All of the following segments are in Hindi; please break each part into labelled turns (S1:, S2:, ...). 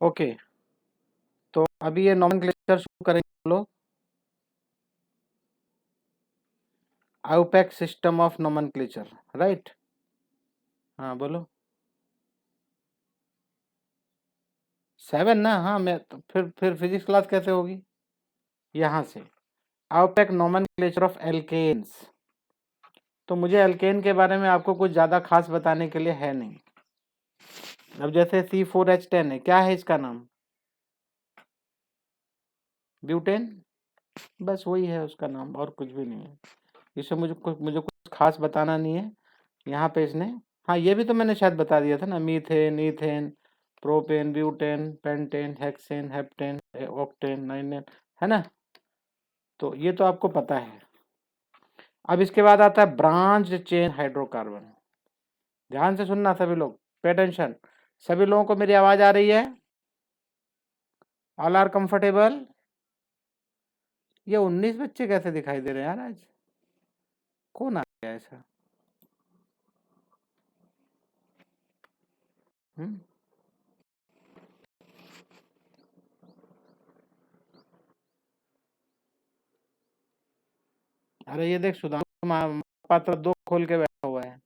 S1: ओके, तो अभी ये नॉमेनक्लेचर शुरू करेंगे हम लोग। IUPAC system of nomenclature, right? हाँ बोलो। 7 ना? हाँ, मैं तो फिर फिजिक्स क्लास कैसे होगी? यहाँ से आईयूपैक नॉमेनक्लेचर ऑफ एल्केन्स। तो मुझे एल्केन के बारे में आपको कुछ ज़्यादा खास बताने के लिए है नहीं। अब जैसे C4H10 है, क्या है इसका नाम? ब्यूटेन। बस वही है उसका नाम, और कुछ भी नहीं है। इससे मुझे कुछ खास बताना नहीं है। यहाँ पे इसने, हाँ ये भी तो मैंने शायद बता दिया था ना, methane, ethane, propane, butane, pentane, hexane, heptane, octane, nonane, है ना? तो ये तो आपको पता है। अब इसके बाद आता है ब्रांच चेन हाइड्रोकार्बन। ध्यान से सुनना सभी लोग, पे अटेंशन। सभी लोगों को मेरी आवाज आ रही है? All are comfortable? ये 19 बच्चे कैसे दिखाई दे रहे हैं यार आज? कौन आ गया ऐसा? हम्म? अरे ये देख, सुधांशु पात्र 2 खोल के बैठा हुआ है।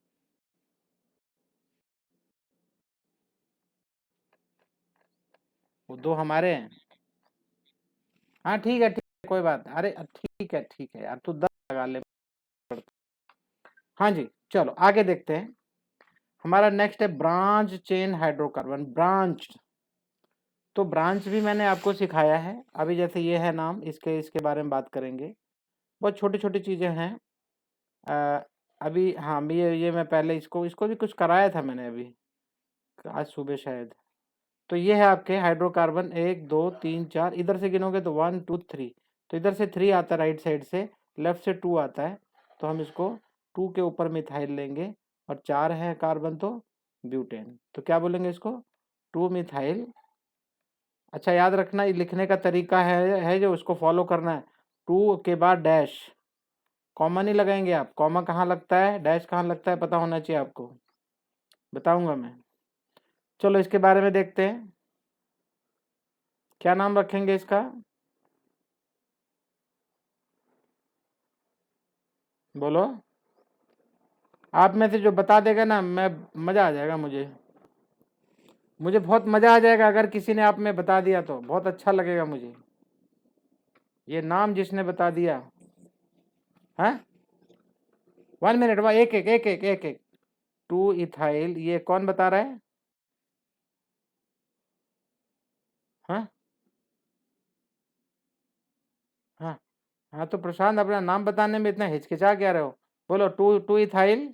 S1: वो 2 हमारे हैं। हाँ ठीक है, कोई बात। अरे ठीक है यार, तू 10 लगा ले। हाँ जी, चलो आगे देखते हैं। हमारा नेक्स्ट है ब्रांच चेन हाइड्रोकार्बन। ब्रांच, तो ब्रांच भी मैंने आपको सिखाया है। अभी जैसे ये है नाम, इसके इसके बारे में बात करेंगे। बहुत छोटी छोटी चीज़ें हैं। अ, अभी हाँ, ये मैं पहले इसको इसको भी कुछ कराया था मैंने अभी, आज सुबह शायद। तो ये है आपके हाइड्रोकार्बन, 1 2 3 4, इधर से गिनोगे तो 1 2 3। तो इधर से 3 आता है राइट साइड से, लेफ्ट से 2 आता है। तो हम इसको 2 के ऊपर मिथाइल लेंगे, और 4 है कार्बन तो ब्यूटेन। तो क्या बोलेंगे इसको? 2 मिथाइल। अच्छा याद रखना, ये लिखने का तरीका है जो उसको फॉलो करना है। 2 के बाद डैश, कॉमा नहीं लगाएंगे आप। कॉमा कहाँ लगता है, डैश कहाँ लगता है, पता होना चाहिए आपको, बताऊंगा मैं। चलो इसके बारे में देखते हैं, क्या नाम रखेंगे इसका? बोलो। आप में से जो बता देगा ना, मैं, मज़ा आ जाएगा मुझे। मुझे बहुत मज़ा आ जाएगा अगर किसी ने आप में बता दिया, तो बहुत अच्छा लगेगा मुझे। ये नाम जिसने बता दिया। हाँ, 1 मिनट, वह एक एक 2 इथाइल, ये कौन बता रहा है? हाँ हाँ हाँ, तो प्रशांत अपना नाम बताने में इतना हिचकिचा क्या रहे हो? बोलो, 2 इथाइल,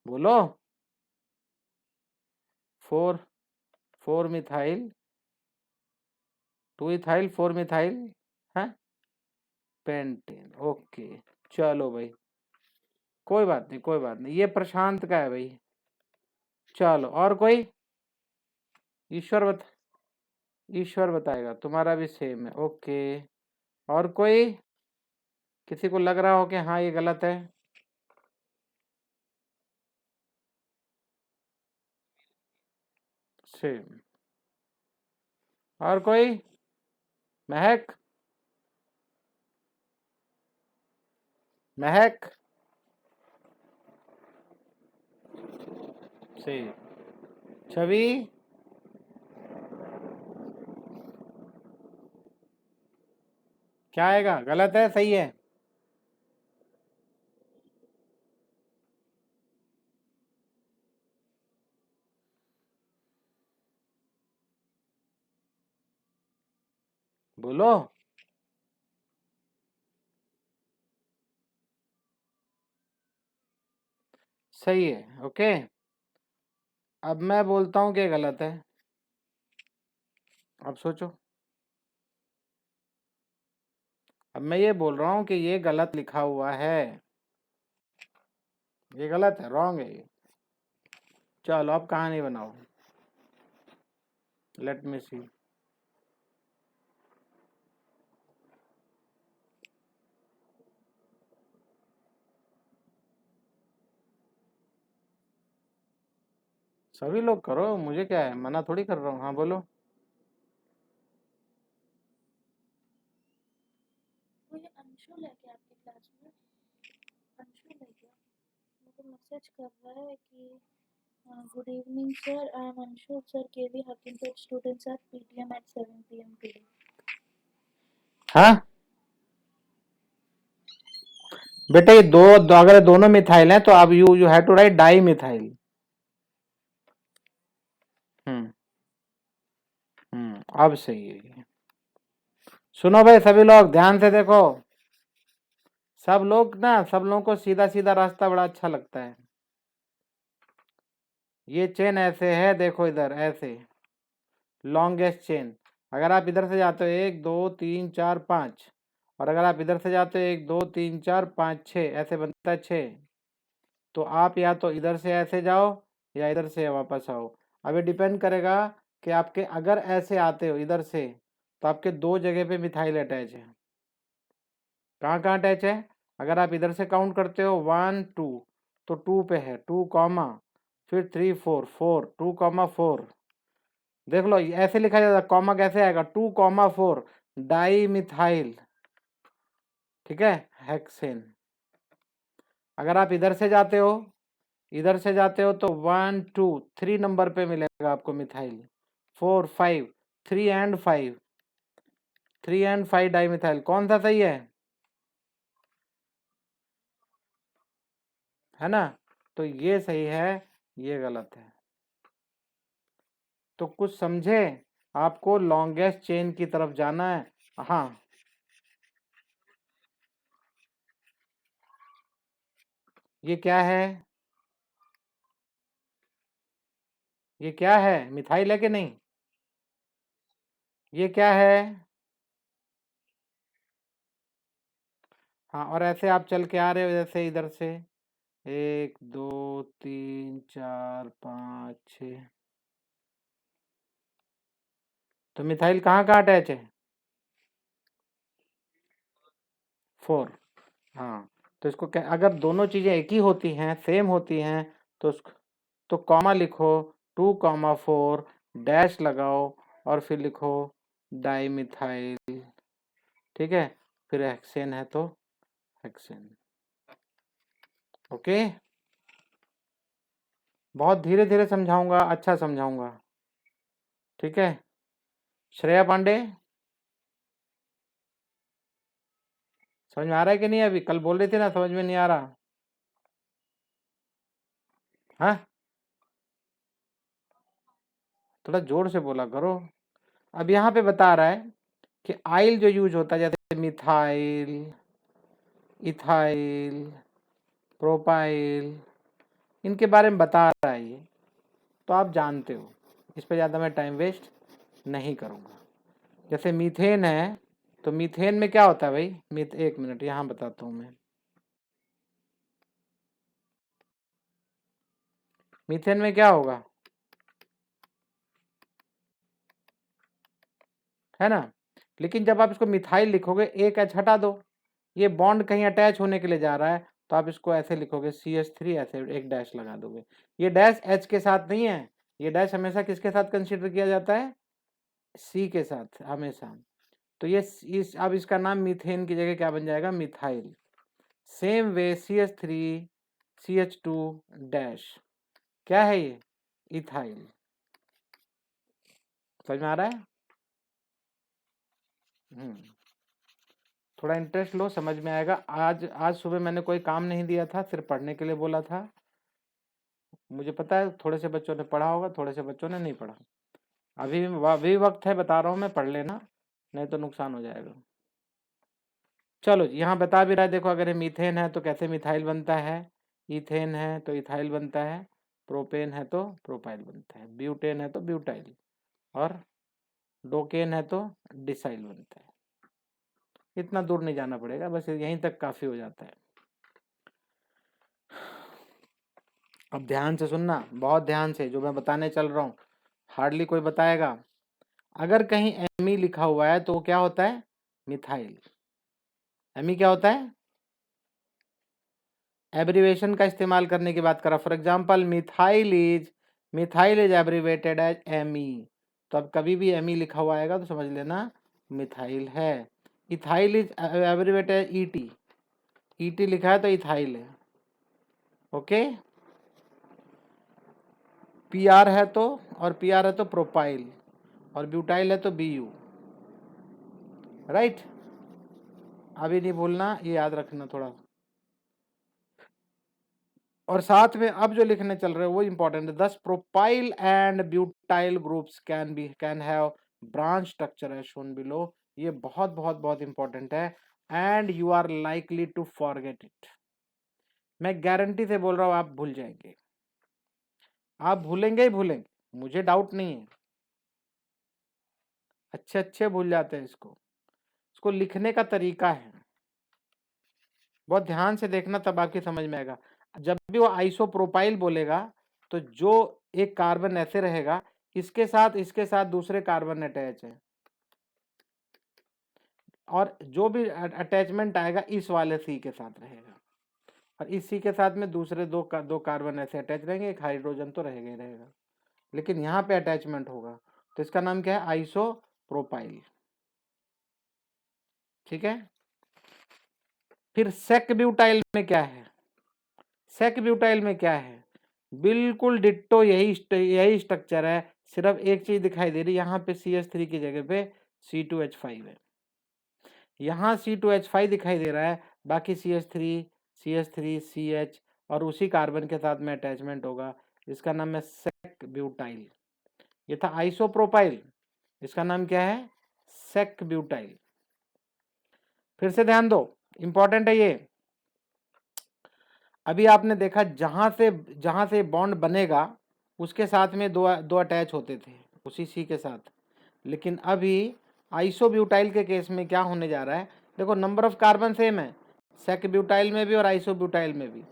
S1: बोलो। 4 मिथाइल, 2 इथाइल, 4 मिथाइल, हाँ, पेंटेन। ओके, चलो भाई, कोई बात नहीं, कोई बात नहीं, ये प्रशांत का है भाई। चलो, और कोई? ईश्वर बता, ईश्वर बताएगा, तुम्हारा भी सेम है। ओके, और कोई? किसी को लग रहा हो कि हाँ ये गलत है? सेम। और कोई? महक, महक, सेम। छवि, क्या आएगा? गलत है, सही है? बोलो। सही है, ओके। अब मैं बोलता हूँ कि गलत है। अब सोचो। अब मैं ये बोल रहा हूँ कि ये गलत लिखा हुआ है, ये गलत है, रॉन्ग है ये। चलो अब कहानी बनाओ। लेट मी सी। सभी लोग करो, मुझे क्या है, मना थोड़ी कर रहा हूँ। हाँ बोलो।
S2: वो ये अंशु लेके आपकी क्लास में, अंशु लेके मुझे मैसेज कर रहा है कि good evening sir, I am Anshu sir, KV Hakimpet students are PTM at 7 PM today.
S1: हाँ बेटा, ये अगर दोनों मिथाइल हैं तो अब you have to write dimethyl. अब सही है ये। सुनो भाई सभी लोग ध्यान से देखो, सब लोगों को सीधा सीधा रास्ता बड़ा अच्छा लगता है। ये चेन ऐसे है, देखो इधर ऐसे लॉन्गेस्ट चेन। अगर आप इधर से जाते हो 1 2 3 4 5, और अगर आप इधर से जाते हो 1 2 3 4 5 6, ऐसे बनता है 6। तो आप या तो इधर से ऐसे जाओ या इधर से वापस आओ। अब ये डिपेंड करेगा कि आपके अगर ऐसे आते हो इधर से तो आपके दो जगह पे मिथाइल अटैच है। कहाँ कहाँ अटैच है? अगर आप इधर से काउंट करते हो 1 2, तो 2 पे है 2 कॉमा, फिर 3 4 4 2 कॉमा 4। देख लो ऐसे लिखा जाता है, कॉमा कैसे आएगा, 2 कॉमा 4 डाई मिथाइल, ठीक है, हेक्सेन। अगर आप इधर से जाते हो तो 1 2 3 नंबर पे मिलेगा आपको methyl, 4 5 3 and 5, 3 and 5 di methyl. कौन सा सही है ना? तो ये सही है, ये गलत है। तो कुछ समझे? आपको लॉन्गेस्ट चेन की तरफ जाना है। हाँ ये क्या है? ये क्या है, मिथाइल है कि नहीं? ये क्या है? हाँ, और ऐसे आप चल के आ रहे हो जैसे इधर से 1 2 3 4 5 6, तो मिथाइल कहाँ कहाँ अटैच है? 4। हाँ, तो इसको क्या, अगर दोनों चीजें एक ही होती हैं, सेम होती हैं, तो कॉमा लिखो, 2 कॉमा 4 डैश लगाओ और फिर लिखो डाई मिथाइल, ठीक है। फिर हेक्सेन है तो हेक्सेन। ओके, बहुत धीरे धीरे समझाऊंगा, अच्छा समझाऊंगा, ठीक है। श्रेया पांडे, समझ में आ रहा है कि नहीं? अभी कल बोल रही थी ना समझ में नहीं आ रहा। हाँ, थोड़ा जोर से बोला करो। अब यहाँ पे बता रहा है कि आइल जो यूज होता है, जैसे मिथाइल, इथाइल, प्रोपाइल, इनके बारे में बता रहा है ये, तो आप जानते हो, इस पर ज़्यादा मैं टाइम वेस्ट नहीं करूँगा। जैसे मीथेन है, तो मीथेन में क्या होता है भाई, एक मिनट यहाँ बताता हूँ मैं। मीथेन में क्या होगा, है ना? लेकिन जब आप इसको मिथाइल लिखोगे, एक एच हटा दो, ये बॉन्ड कहीं अटैच होने के लिए जा रहा है, तो आप इसको ऐसे लिखोगे CH3, ऐसे एक डैश लगा दोगे। ये डैश H के साथ नहीं है, ये डैश हमेशा किसके साथ कंसीडर किया जाता है, C के साथ हमेशा। तो ये अब इसका नाम मीथेन की जगह क्या बन जाएगा, methyl. Same way CH3 CH2 dash, क्या है ये, इथाइल। समझ में आ रहा है? थोड़ा इंटरेस्ट लो, समझ में आएगा। आज सुबह मैंने कोई काम नहीं दिया था, सिर्फ पढ़ने के लिए बोला था। मुझे पता है थोड़े से बच्चों ने पढ़ा होगा, थोड़े से बच्चों ने नहीं पढ़ा। अभी वक्त है, बता रहा हूँ मैं, पढ़ लेना, नहीं तो नुकसान हो जाएगा। चलो यहाँ बता भी रहा है, देखो अगर ये मीथेन है तो कैसे मिथाइल बनता है, इथेन है तो इथाइल बनता है, प्रोपेन है तो प्रोपाइल बनता है, ब्यूटेन है तो ब्यूटाइल, और डोकेन है तो डिसाइल बनता है। इतना दूर नहीं जाना पड़ेगा, बस यहीं तक काफ़ी हो जाता है। अब ध्यान से सुनना, बहुत ध्यान से, जो मैं बताने चल रहा हूँ हार्डली कोई बताएगा। अगर कहीं एमी लिखा हुआ है तो वो क्या होता है, मिथाइल। एमी क्या होता है, एब्रीवेशन का इस्तेमाल करने की बात करा। For example methyl is methyl is abbreviated as Me। तो अब कभी भी Me लिखा हुआ आएगा तो समझ लेना मिथाइल है। Ethyl is abbreviated as Et। Et लिखा है तो इथाइल है। ओके, Pr है तो, और Pr है तो प्रोपाइल, और ब्यूटाइल है तो Bu। राइट, अभी नहीं भूलना, ये याद रखना थोड़ा। और साथ में अब जो लिखने चल रहे हैं वो इंपॉर्टेंट है। दस propyl and butyl groups can have branch structure as shown below. ये बहुत बहुत बहुत इंपॉर्टेंट है, and you are likely to forget it. मैं गारंटी से बोल रहा हूं आप भूल जाएंगे, आप भूलेंगे ही भूलेंगे, मुझे डाउट नहीं है। अच्छे अच्छे भूल जाते हैं इसको। इसको लिखने का तरीका है, बहुत ध्यान से देखना तब आपकी समझ में आएगा। जब भी वो आइसोप्रोपाइल बोलेगा तो जो एक कार्बन ऐसे रहेगा, इसके साथ दूसरे कार्बन अटैच है, और जो भी अटैचमेंट आएगा इस वाले सी के साथ रहेगा, और इस सी के साथ में दूसरे दो कार्बन ऐसे अटैच रहेंगे, एक हाइड्रोजन तो रहेगा ही रहेगा, लेकिन यहाँ पे अटैचमेंट होगा, तो इसका नाम क्या है? आइसोप्रोपाइल। ठीक है, फिर सेक ब्यूटाइल में क्या है? सेक ब्यूटाइल में क्या है? बिल्कुल डिट्टो यही स्ट्रक्चर है, सिर्फ एक चीज दिखाई दे रही है, यहाँ पे CH3 की जगह पे C2H5 है, यहाँ C2H5 दिखाई दे रहा है, बाकी CH3 CH और उसी कार्बन के साथ में अटैचमेंट होगा, इसका नाम है सेक ब्यूटाइल। ये था आइसोप्रोपाइल, इसका नाम क्या है? Sec butyl. फिर से ध्यान दो, इंपॉर्टेंट है ये। अभी आपने देखा जहां से बॉन्ड बनेगा उसके साथ में दो अटैच होते थे उसी सी के साथ, लेकिन अभी आइसोब्यूटाइल के केस में क्या होने जा रहा है? देखो, नंबर ऑफ कार्बन सेम है सेक ब्यूटाइल में भी और आइसोब्यूटाइल में भी,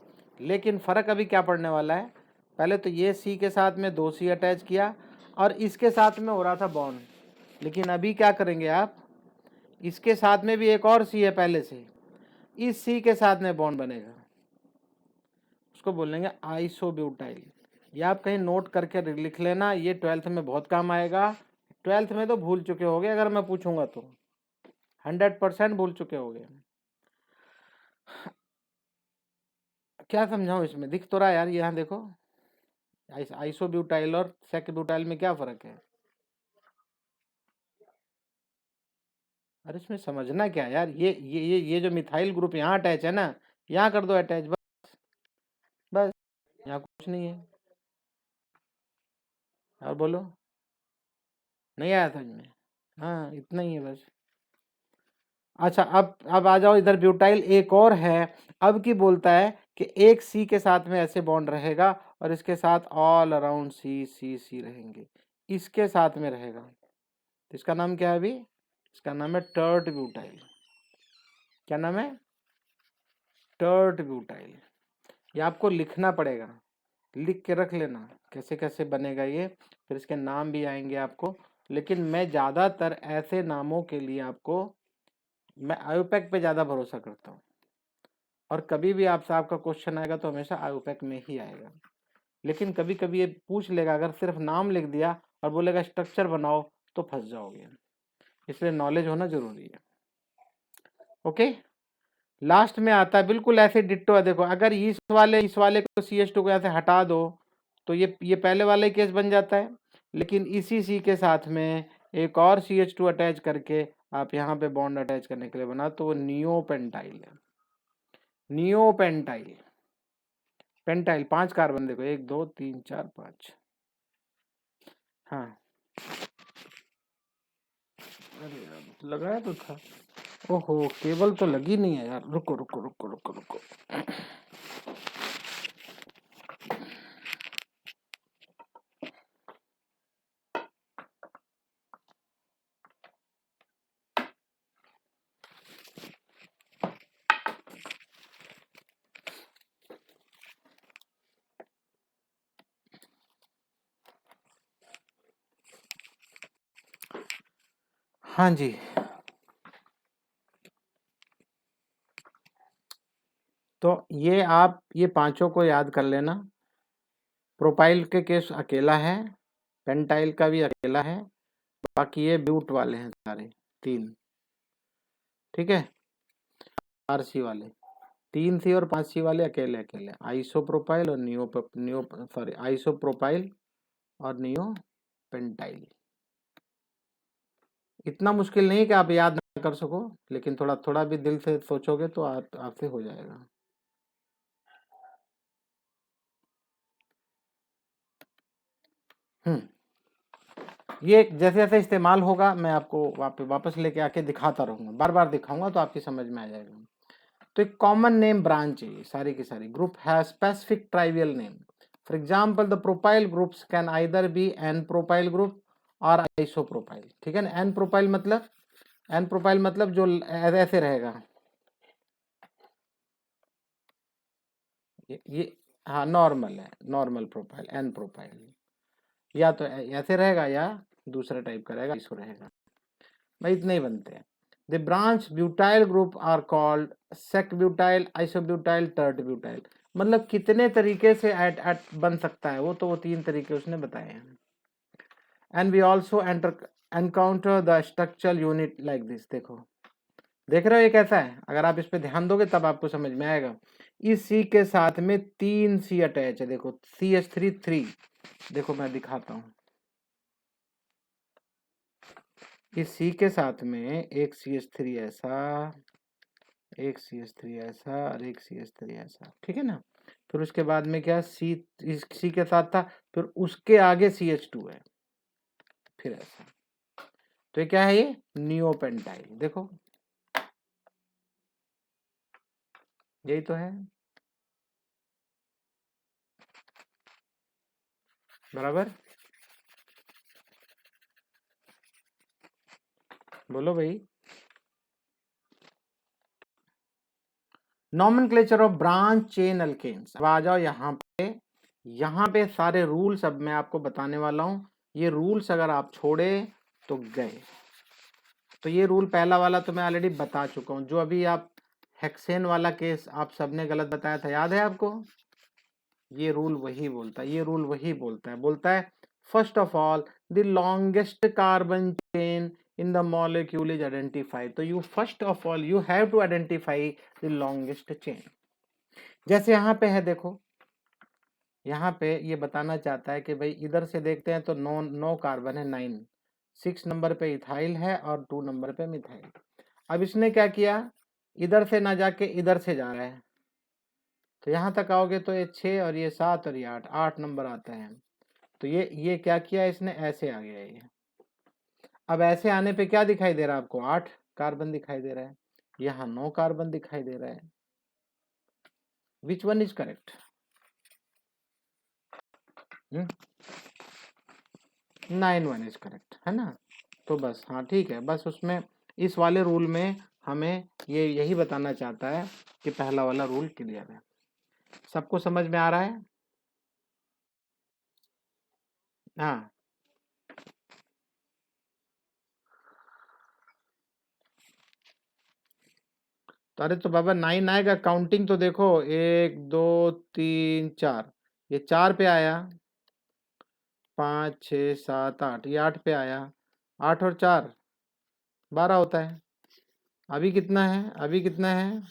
S1: लेकिन फ़र्क अभी क्या पड़ने वाला है? पहले तो ये सी के साथ में 2 सी अटैच किया और इसके साथ में हो रहा था बॉन्ड, लेकिन अभी क्या करेंगे आप? इसके साथ में भी एक और सी है पहले से, इस सी के साथ में बॉन्ड बनेगा, उसको बोलेंगे आइसोब्यूटाइल। ये आप कहीं नोट करके लिख लेना, ये 12th में बहुत काम आएगा। 12th में तो भूल चुके होगे, अगर मैं पूछूंगा तो 100% भूल चुके होगे। क्या समझाऊं इसमें? दिख तो रहा है यार, यहाँ देखो, आइसोब्यूटाइल और सेकब्यूटाइल में क्या फर्क है? अरे इसमें समझना क्या है यार, ये जो मिथाइल ग्रुप यहाँ अटैच है ना, यहाँ कर दो अटैच, बस बस, यहाँ कुछ नहीं है। और बोलो, नहीं आया समझ में? हाँ, इतना ही है बस। अच्छा, अब आ जाओ इधर, ब्यूटाइल एक और है। अब की बोलता है कि एक सी के साथ में ऐसे बॉन्ड रहेगा और इसके साथ ऑल अराउंड सी सी सी रहेंगे, इसके साथ में रहेगा, तो इसका नाम क्या है? अभी इसका नाम है टर्ट ब्यूटाइल। क्या नाम है? Tert butyl. ये आपको लिखना पड़ेगा, लिख के रख लेना कैसे कैसे बनेगा ये, फिर इसके नाम भी आएंगे आपको, लेकिन मैं ज़्यादातर ऐसे नामों के लिए मैं आयोपैक पे ज़्यादा भरोसा करता हूँ, और कभी भी आपसे आपका क्वेश्चन आएगा तो हमेशा आयोपैक में ही आएगा। लेकिन कभी कभी ये पूछ लेगा, अगर सिर्फ नाम लिख दिया और बोलेगा स्ट्रक्चर बनाओ, तो फंस जाओगे, इसलिए नॉलेज होना जरूरी है। ओके, लास्ट में आता है बिल्कुल ऐसे डिट्टो है। देखो, अगर इस वाले को CH2 को यहाँ से हटा दो तो ये पहले वाले केस बन जाता है, लेकिन इसी सी के साथ में एक और CH2 अटैच करके आप यहाँ पे बॉन्ड अटैच करने के लिए बना, तो वो नियोपेंटाइल है। नियोपेंटाइल, पेंटाइल 5 कार्बन, देखो 1 2 3 4 5। हाँ, अरे यार लगाया तो था। ओहो, केबल तो लगी नहीं है यार, रुको रुको रुको रुको रुको। हाँ जी, तो ये आप ये पांचों को याद कर लेना। प्रोपाइल के केस अकेला है, पेंटाइल का भी अकेला है, बाकी ये ब्यूट वाले हैं सारे 3, ठीक है। 4C वाले 3C और 5C वाले अकेले अकेले, आइसोप्रोपाइल और आइसोप्रोपाइल और नियो पेंटाइल। इतना मुश्किल नहीं कि आप याद ना कर सको, लेकिन थोड़ा थोड़ा भी दिल से सोचोगे तो आपसे हो जाएगा। ये जैसे जैसे इस्तेमाल होगा मैं आपको वापस लेके आके दिखाता रहूंगा, बार बार दिखाऊंगा तो आपकी समझ में आ जाएगा। तो एक कॉमन नेम ब्रांच है सारी की सारी। Group has specific trivial name. For example the propyl groups can either be an propyl group और आइसोप्रोपाइल, ठीक है ना। एन प्रोपाइल मतलब जो ऐसे रहेगा, ये हाँ नॉर्मल है, नॉर्मल प्रोपाइल एन प्रोपाइल, या तो ऐसे रहेगा या दूसरा टाइप का रहेगा, इसको रहेगा भाई, इतने ही बनते हैं। The branch butyl group are called sec butyl, isobutyl, tert butyl. मतलब कितने तरीके से एट बन सकता है, वो 3 तरीके उसने बताए हैं। And we also encounter the structural unit like this. देखो देख रहे हो ये कैसा है, अगर आप इस पे ध्यान दोगे तब आपको समझ में आएगा। इस C के साथ में 3C अटैच है, देखो CH3 3, देखो मैं दिखाता हूँ। इस C के साथ में एक CH3 ऐसा, एक CH3 ऐसा और एक CH3 ऐसा, ठीक है ना। फिर उसके बाद में क्या इस C के साथ था, फिर उसके आगे CH2 है, फिर ऐसा। तो ये क्या है, ये नियोपेंटाइल। देखो यही तो है, बराबर। बोलो भाई। Nomenclature of branch chain alkanes. अब आ जाओ यहाँ पे सारे रूल्स अब मैं आपको बताने वाला हूँ। ये रूल्स अगर आप छोड़े तो गए। तो ये रूल पहला वाला तो मैं ऑलरेडी बता चुका हूँ, जो अभी आप हेक्सेन वाला केस आप सबने गलत बताया था, याद है आपको। ये रूल वही बोलता है, ये रूल वही बोलता है first of all the longest carbon chain in the molecule is identified। तो you first of all you have to identify the longest chain। जैसे यहाँ पे है, देखो यहाँ पे ये बताना चाहता है कि भाई इधर से देखते हैं तो 9 कार्बन है, 9, 6 नंबर पे इथाइल है और 2 नंबर पे मिथाइल। अब इसने क्या किया, इधर से ना जाके इधर से जा रहा है, तो यहाँ तक आओगे तो ये 6 और ये 7 और ये 8 नंबर आता है। तो ये क्या किया इसने, ऐसे आ गया ये। अब ऐसे आने पे क्या दिखाई दे रहा है आपको, 8 कार्बन दिखाई दे रहा है, यहाँ 9 कार्बन दिखाई दे रहा है। Which one is correct? 9 1 is correct, है ना। तो बस हाँ ठीक है, बस उसमें इस वाले रूल में हमें ये यही बताना चाहता है कि पहला वाला रूल क्लियर है। सबको समझ में आ रहा है? हाँ तो अरे तो बाबा 9 आएगा, काउंटिंग तो देखो 1 2 3 4, ये 4 पे आया, 5 6 7 8, ये 8 पे आया, 8 और 4 12 होता है। अभी कितना है, अभी कितना है,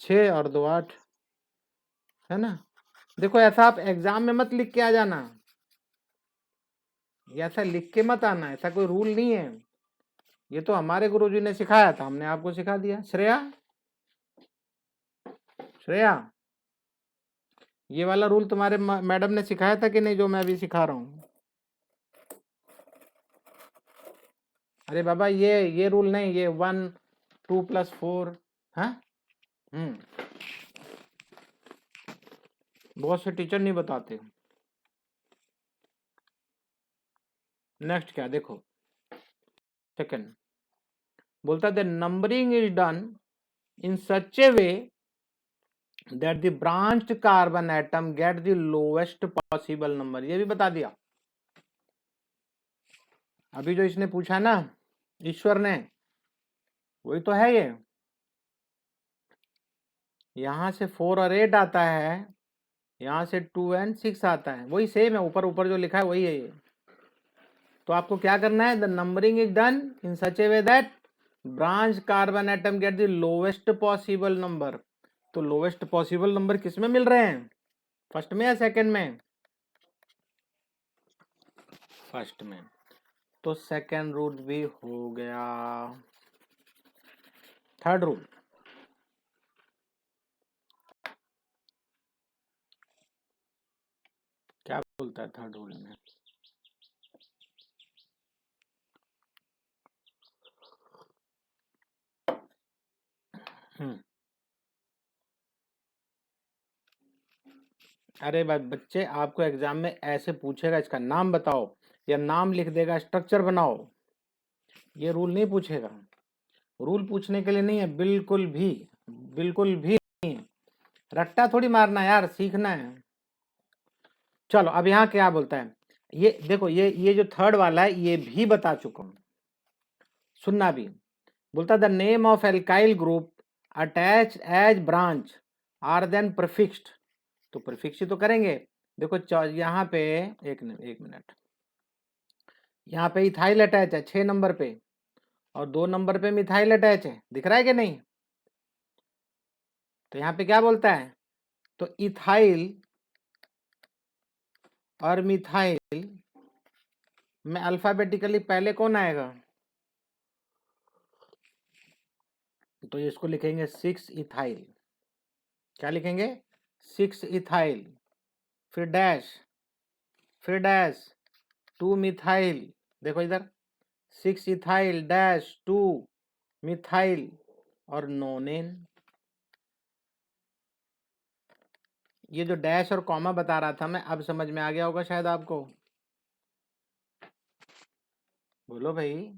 S1: 6 और 2 8, है ना। देखो ऐसा आप एग्जाम में मत लिख के आ जाना, ऐसा लिख के मत आना, ऐसा कोई रूल नहीं है। ये तो हमारे गुरुजी ने सिखाया था, हमने आपको सिखा दिया। श्रेया ये वाला रूल तुम्हारे मैडम ने सिखाया था कि नहीं, जो मैं अभी सिखा रहा हूँ? अरे बाबा ये रूल नहीं, ये 1 2 + 4, हाँ बहुत से टीचर नहीं बताते। नेक्स्ट क्या देखो, सेकंड बोलता है the numbering is done in such A way that the branched carbon atom get the lowest possible number। ये भी बता दिया अभी जो इसने पूछा ना ईश्वर ने, वही तो है ये। यहां से 4 और 8 आता है, यहाँ से 2 and 6 आता है, वही सेम है, ऊपर ऊपर जो लिखा है वही है ये। तो आपको क्या करना है, the numbering is done in such A way that branch carbon atom get the lowest possible number. तो लोवेस्ट पॉसिबल नंबर किस में मिल रहे हैं, फर्स्ट में या सेकंड में? फर्स्ट में। तो सेकंड रूल भी हो गया। थर्ड रूल, क्या बोलता है थर्ड रूल में? अरे भाई बच्चे, आपको एग्जाम में ऐसे पूछेगा इसका नाम बताओ या नाम लिख देगा स्ट्रक्चर बनाओ, ये रूल नहीं पूछेगा। रूल पूछने के लिए नहीं है, बिल्कुल भी, बिल्कुल भी नहीं है। रट्टा थोड़ी मारना यार, सीखना है। चलो अब यहाँ क्या बोलता है, ये देखो, ये जो थर्ड वाला है ये भी बता चुका हूं, सुनना भी। बोलता the name of alkyl group attach as branch are then prefixed. तो प्रीफिक्स तो करेंगे। देखो यहाँ पे एक मिनट, यहाँ पे इथाइल अटैच है 6 नंबर पे, और 2 नंबर पे मिथाइल अटैच है, दिख रहा है कि नहीं? तो यहाँ पे क्या बोलता है, तो इथाइल और मिथाइल में अल्फाबेटिकली पहले कौन आएगा? तो इसको लिखेंगे 6 इथाइल। क्या लिखेंगे? 6 इथाइल, फिर डैश, फिर डैश 2 मिथाइल। देखो इधर 6 इथाइल डैश 2 मिथाइल और नोनेन। ये जो डैश और कॉमा बता रहा था मैं, अब समझ में आ गया होगा शायद आपको। बोलो भाई,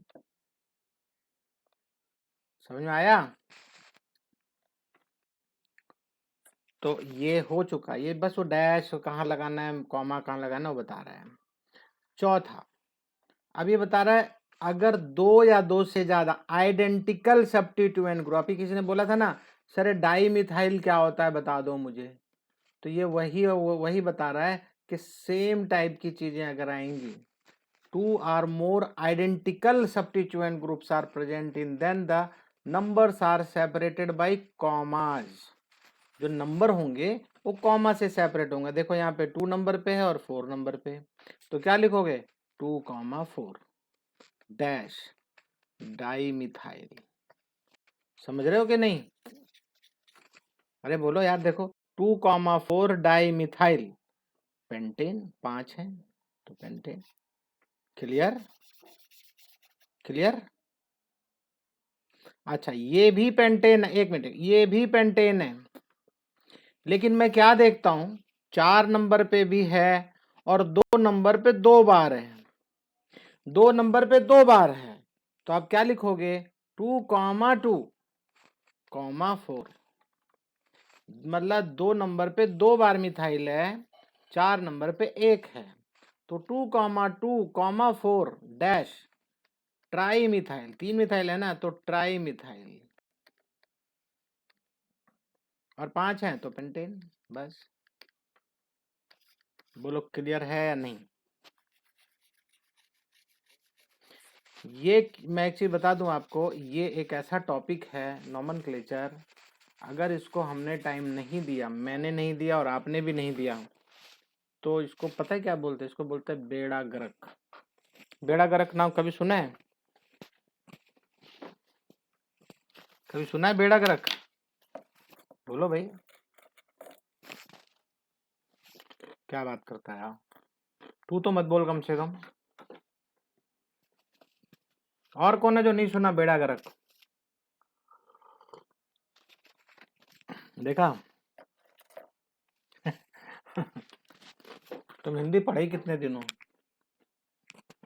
S1: समझ में आया? तो ये हो चुका, ये बस वो डैश कहाँ लगाना है, कॉमा कहाँ लगाना है वो बता रहा है। चौथा, अब ये बता रहा है अगर 2 या 2 से ज्यादा आइडेंटिकल सब्स्टिट्यूएंट ग्रुप, अभी किसी ने बोला था ना सर डाई मिथाइल क्या होता है बता दो मुझे, तो ये वही बता रहा है कि सेम टाइप की चीजें अगर आएंगी, 2 or more identical substituent groups are present in, then the numbers are separated by commas। जो नंबर होंगे वो कॉमा से सेपरेट होंगे। देखो यहाँ पे 2 नंबर पे है और 4 नंबर पे, तो क्या लिखोगे 2,4 डैश डाई मिथाइल। समझ रहे हो कि नहीं? अरे बोलो यार, देखो 2,4 डाई मिथाइल पेंटेन 5 है, तो पेंटेन। क्लियर? क्लियर? अच्छा ये भी पेंटेन, एक मिनट, ये भी पेंटेन है, लेकिन मैं क्या देखता हूं 4 नंबर पे भी है और 2 नंबर पे 2 बार है, 2 नंबर पे 2 बार है, तो आप क्या लिखोगे 2,2,4, मतलब 2 नंबर पे 2 बार मिथाइल है, 4 नंबर पे 1 है, तो 2,2,4 डैश ट्राई मिथाइल, 3 मिथाइल है ना, तो ट्राई मिथाइल, और 5 है तो पेंटेन। बस बोलो क्लियर है या नहीं? ये मैं एक चीज बता दूं आपको, ये एक ऐसा टॉपिक है नोमेनक्लेचर, अगर इसको हमने टाइम नहीं दिया, मैंने नहीं दिया और आपने भी नहीं दिया, तो इसको पता है क्या बोलते हैं? इसको बोलते हैं बेड़ा गर्क। बेड़ा गर्क नाम कभी सुना है? कभी सुना है बेड़ा गर्क? बोलो भाई, क्या बात करता है यार, तू तो मत बोल कम से कम। और कौन है जो नहीं सुना बेड़ा गर्क? देखा? तुम हिंदी पढ़े कितने दिनों?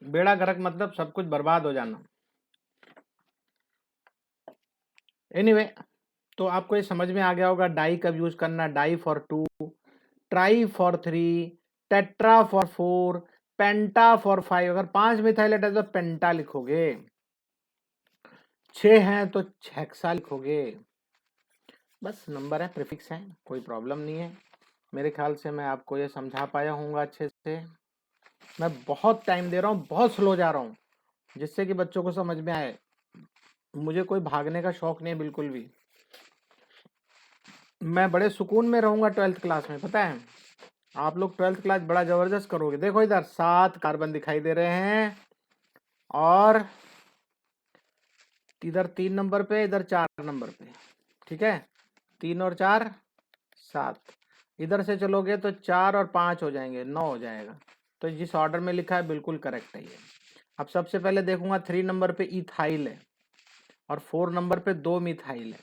S1: बेड़ा गर्क मतलब सब कुछ बर्बाद हो जाना। एनीवे, तो आपको ये समझ में आ गया होगा डाई कब यूज करना, di for 2, tri for 3, tetra for 4, penta for 5। अगर 5 मिथाइल है तो पेंटा लिखोगे, 6 हैं तो हेक्सा लिखोगे। बस नंबर है, प्रीफिक्स है, कोई प्रॉब्लम नहीं है। मेरे ख्याल से मैं आपको ये समझा पाया हूँगा अच्छे से। मैं बहुत टाइम दे रहा हूँ, बहुत स्लो जा रहा हूँ, जिससे कि बच्चों को समझ में आए। मुझे कोई भागने का शौक नहीं है बिल्कुल भी। मैं बड़े सुकून में रहूंगा 12th क्लास में, पता है। आप लोग 12th क्लास बड़ा जबरदस्त करोगे। देखो इधर 7 कार्बन दिखाई दे रहे हैं, और इधर 3 नंबर पे, इधर 4 नंबर पे, ठीक है। 3 और 4 7। इधर से चलोगे तो 4 और 5 हो जाएंगे, 9 हो जाएगा। तो जिस ऑर्डर में लिखा है बिल्कुल करेक्ट है ये। अब सबसे पहले देखूंगा 3 नंबर पे इथाइल है, और 4 नंबर पे 2 मिथाइल है।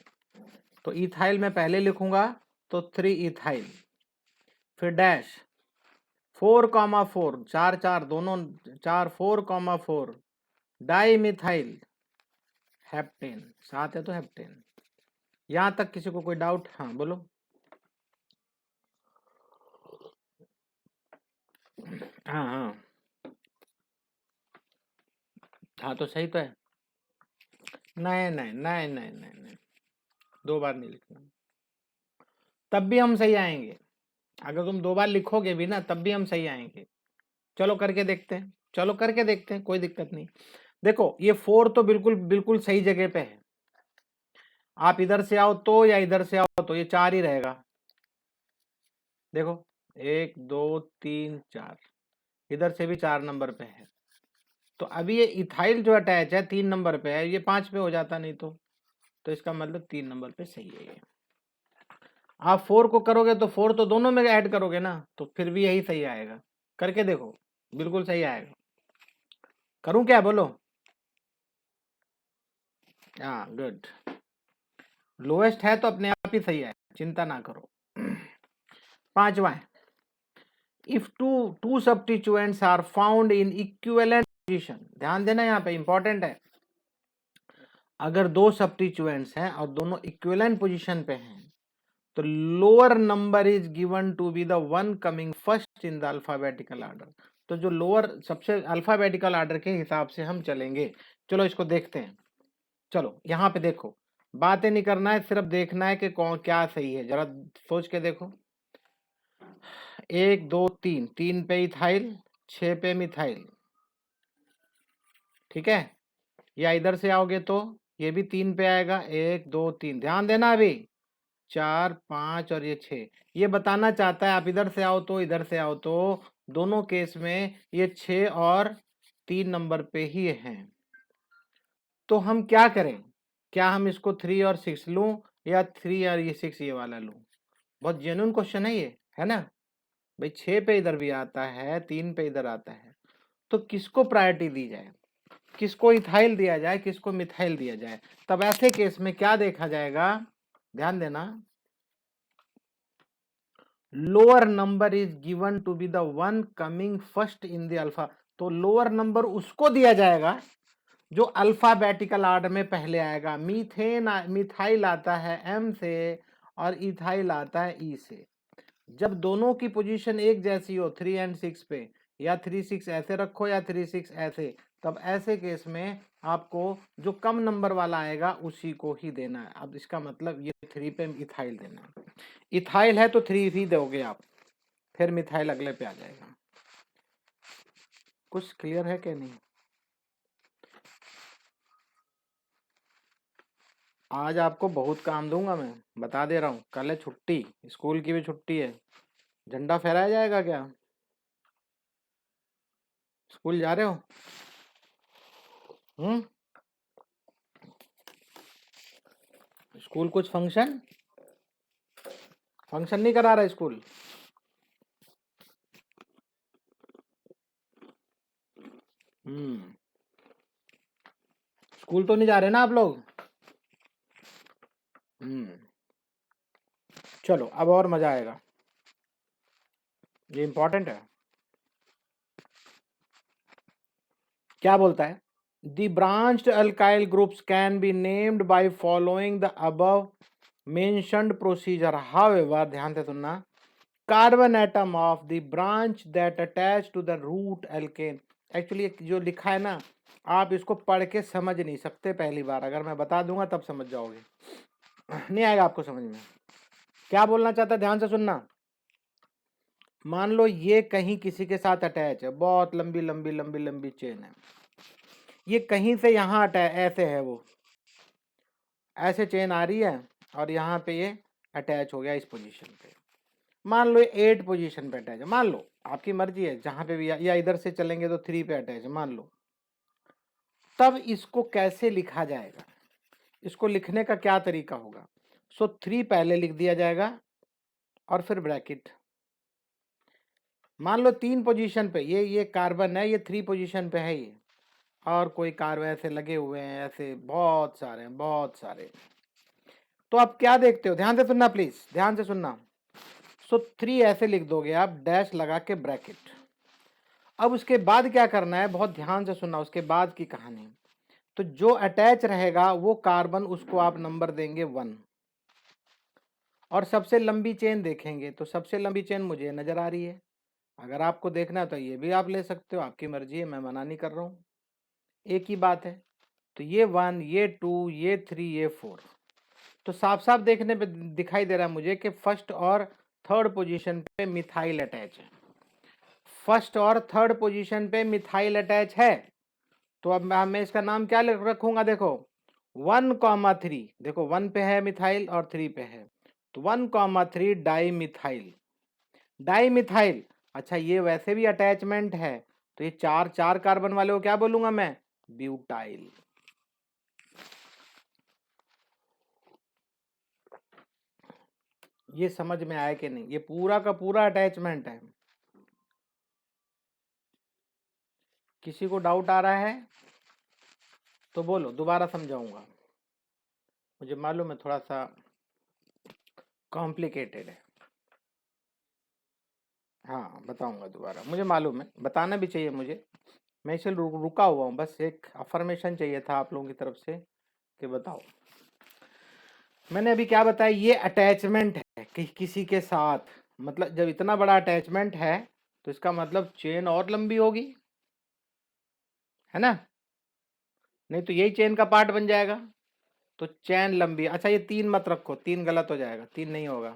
S1: तो इथाइल में पहले लिखूंगा, तो 3 इथाइल, फिर डैश 4,4, 4 4 दोनों 4, 4,4 डाई मिथाइल हेप्टेन। 7 है तो हेप्टेन। यहां तक किसी को कोई डाउट? हाँ बोलो। हाँ हाँ हाँ, तो सही तो है। नहीं नहीं नहीं नहीं नहीं नहीं, 2 बार नहीं लिखना, तब भी हम सही आएंगे। अगर तुम 2 बार लिखोगे भी ना, तब भी हम सही आएंगे। चलो करके देखते हैं, चलो करके देखते हैं, कोई दिक्कत नहीं। देखो ये 4 तो बिल्कुल बिल्कुल सही जगह पे है। आप इधर से आओ तो या इधर से आओ तो ये 4 ही रहेगा। देखो 1 2 3 4, इधर से भी 4 नंबर पे है। तो अभी ये इथाइल जो अटैच है 3 नंबर पे है, ये 5 पे हो जाता नहीं तो इसका मतलब 3 नंबर पे सही है ये। आप 4 को करोगे तो 4 तो दोनों में ऐड करोगे ना, तो फिर भी यही सही आएगा। करके देखो, बिल्कुल सही आएगा। करूं क्या, बोलो? हाँ गुड। लोएस्ट है तो अपने आप ही सही है, चिंता ना करो। 5वां है, if two substituents are found in equivalent position. ध्यान देना, यहाँ पे इंपॉर्टेंट है। अगर 2 सब्स्टिट्यूएंट्स हैं और दोनों इक्विवेलेंट पोजीशन पे हैं, तो lower number is given to be the one coming first in the alphabetical order. तो जो लोअर सबसे अल्फाबेटिकल ऑर्डर के हिसाब से हम चलेंगे। चलो इसको देखते हैं। चलो यहाँ पे देखो, बातें नहीं करना है, सिर्फ देखना है कि कौन क्या सही है। जरा सोच के देखो, 1 2 3, 3 पे इथाइल, 6 पे मिथाइल, ठीक है। या इधर से आओगे तो ये भी 3 पे आएगा, 1 2 3। ध्यान देना, अभी 4 5 और ये 6। ये बताना चाहता है आप इधर से आओ तो इधर से आओ तो दोनों केस में ये 6 और 3 नंबर पे ही हैं। तो हम क्या करें? क्या हम इसको 3 और 6 लूं, या 3 और ये 6 ये वाला लूं? बहुत जेन्युइन क्वेश्चन है ये, है ना भाई। 6 पे इधर भी आता है, 3 पे इधर आता है, तो किसको प्रायोरिटी दी जाए? किसको इथाइल दिया जाए, किसको मिथाइल दिया जाए? तब ऐसे केस में क्या देखा जाएगा? ध्यान देना, lower number is given to be the one coming first in the alpha. तो लोअर नंबर उसको दिया जाएगा जो अल्फाबेटिकल ऑर्डर में पहले आएगा। मिथाइल आता है एम से, और इथाइल आता है ई से। जब दोनों की पोजीशन एक जैसी हो, 3 और 6 पे, या 3 6 ऐसे रखो या 3 6 ऐसे, तब ऐसे केस में आपको जो कम नंबर वाला आएगा उसी को ही देना है। अब इसका मतलब ये 3 पे इथाइल देना है। इथाइल है तो 3 ही दोगे आप, फिर मिथाइल अगले पे आ जाएगा। कुछ क्लियर है कि नहीं? आज आपको बहुत काम दूंगा, मैं बता दे रहा हूँ। कल है छुट्टी, स्कूल की भी छुट्टी है। झंडा फहराया जाएगा क्या? स्कूल जा रहे हो? स्कूल कुछ फंक्शन फंक्शन नहीं करा रहा स्कूल? स्कूल तो नहीं जा रहे ना आप लोग? चलो अब और मजा आएगा, ये इंपॉर्टेंट है। क्या बोलता है? The branched alkyl groups can be named by following the above mentioned procedure. However, ध्यान से सुनना, carbon atom of the branch that attach to the root alkane. Actually जो लिखा है ना, आप इसको पढ़ के समझ नहीं सकते पहली बार। अगर मैं बता दूंगा तब समझ जाओगे, नहीं आएगा आपको समझ में। क्या बोलना चाहता है, ध्यान से सुनना। मान लो ये कहीं किसी के साथ अटैच है, बहुत लंबी लंबी लंबी लंबी चेन है, ये कहीं से यहाँ अटैच ऐसे है, वो ऐसे चेन आ रही है और यहाँ पे ये अटैच हो गया इस पोजीशन पे। मान लो 8 पोजीशन पे अटैच है, मान लो आपकी मर्जी है जहाँ पे भी, या इधर से चलेंगे तो 3 पे अटैच है मान लो। तब इसको कैसे लिखा जाएगा, इसको लिखने का क्या तरीका होगा? सो 3 पहले लिख दिया जाएगा और फिर ब्रैकेट। मान लो 3 पोजीशन पे ये कार्बन है, ये 3 पोजीशन पे है ये, और कोई कार्बन ऐसे लगे हुए हैं, ऐसे बहुत सारे हैं, बहुत सारे। तो आप क्या देखते हो, ध्यान से सुनना प्लीज, ध्यान से सुनना। सो 3 ऐसे लिख दोगे आप, डैश लगा के ब्रैकेट। अब उसके बाद क्या करना है, बहुत ध्यान से सुनना उसके बाद की कहानी। तो जो अटैच रहेगा वो कार्बन, उसको आप नंबर देंगे 1। और सबसे लंबी चेन देखेंगे तो सबसे लंबी चेन मुझे नजर आ रही है, अगर आपको देखना है तो ये भी आप ले सकते हो, आपकी मर्जी है, मैं मना नहीं कर रहा हूँ, एक ही बात है। तो ये 1, ये 2, ये 3, ये 4। तो साफ साफ देखने पे दिखाई दे रहा है मुझे कि फर्स्ट और थर्ड पोजीशन पे मिथाइल अटैच है, फर्स्ट और थर्ड पोजीशन पे मिथाइल अटैच है। तो अब मैं इसका नाम क्या रखूंगा, देखो 1,3, देखो 1 पे है मिथाइल और 3 पे है, तो 1,3 डाई मिथाइल, डाई मिथाइल। अच्छा ये वैसे भी अटैचमेंट है, तो ये 4 कार्बन वाले को क्या बोलूंगा मैं, ब्यूटाइल। ये समझ में आया कि नहीं, ये पूरा का पूरा अटैचमेंट है। किसी को डाउट आ रहा है तो बोलो, दोबारा समझाऊंगा, मुझे मालूम है थोड़ा सा कॉम्प्लिकेटेड है। हाँ बताऊंगा दोबारा, मुझे मालूम है, बताना भी चाहिए मुझे, मैं इसे रुका हुआ हूँ, बस एक अफर्मेशन चाहिए था आप लोगों की तरफ से कि बताओ। मैंने अभी क्या बताया, ये अटैचमेंट है कि किसी के साथ, मतलब जब इतना बड़ा अटैचमेंट है तो इसका मतलब चेन और लंबी होगी, है ना, नहीं तो यही चेन का पार्ट बन जाएगा। तो चैन लंबी, अच्छा ये 3 मत रखो, 3 गलत हो जाएगा, 3 नहीं होगा,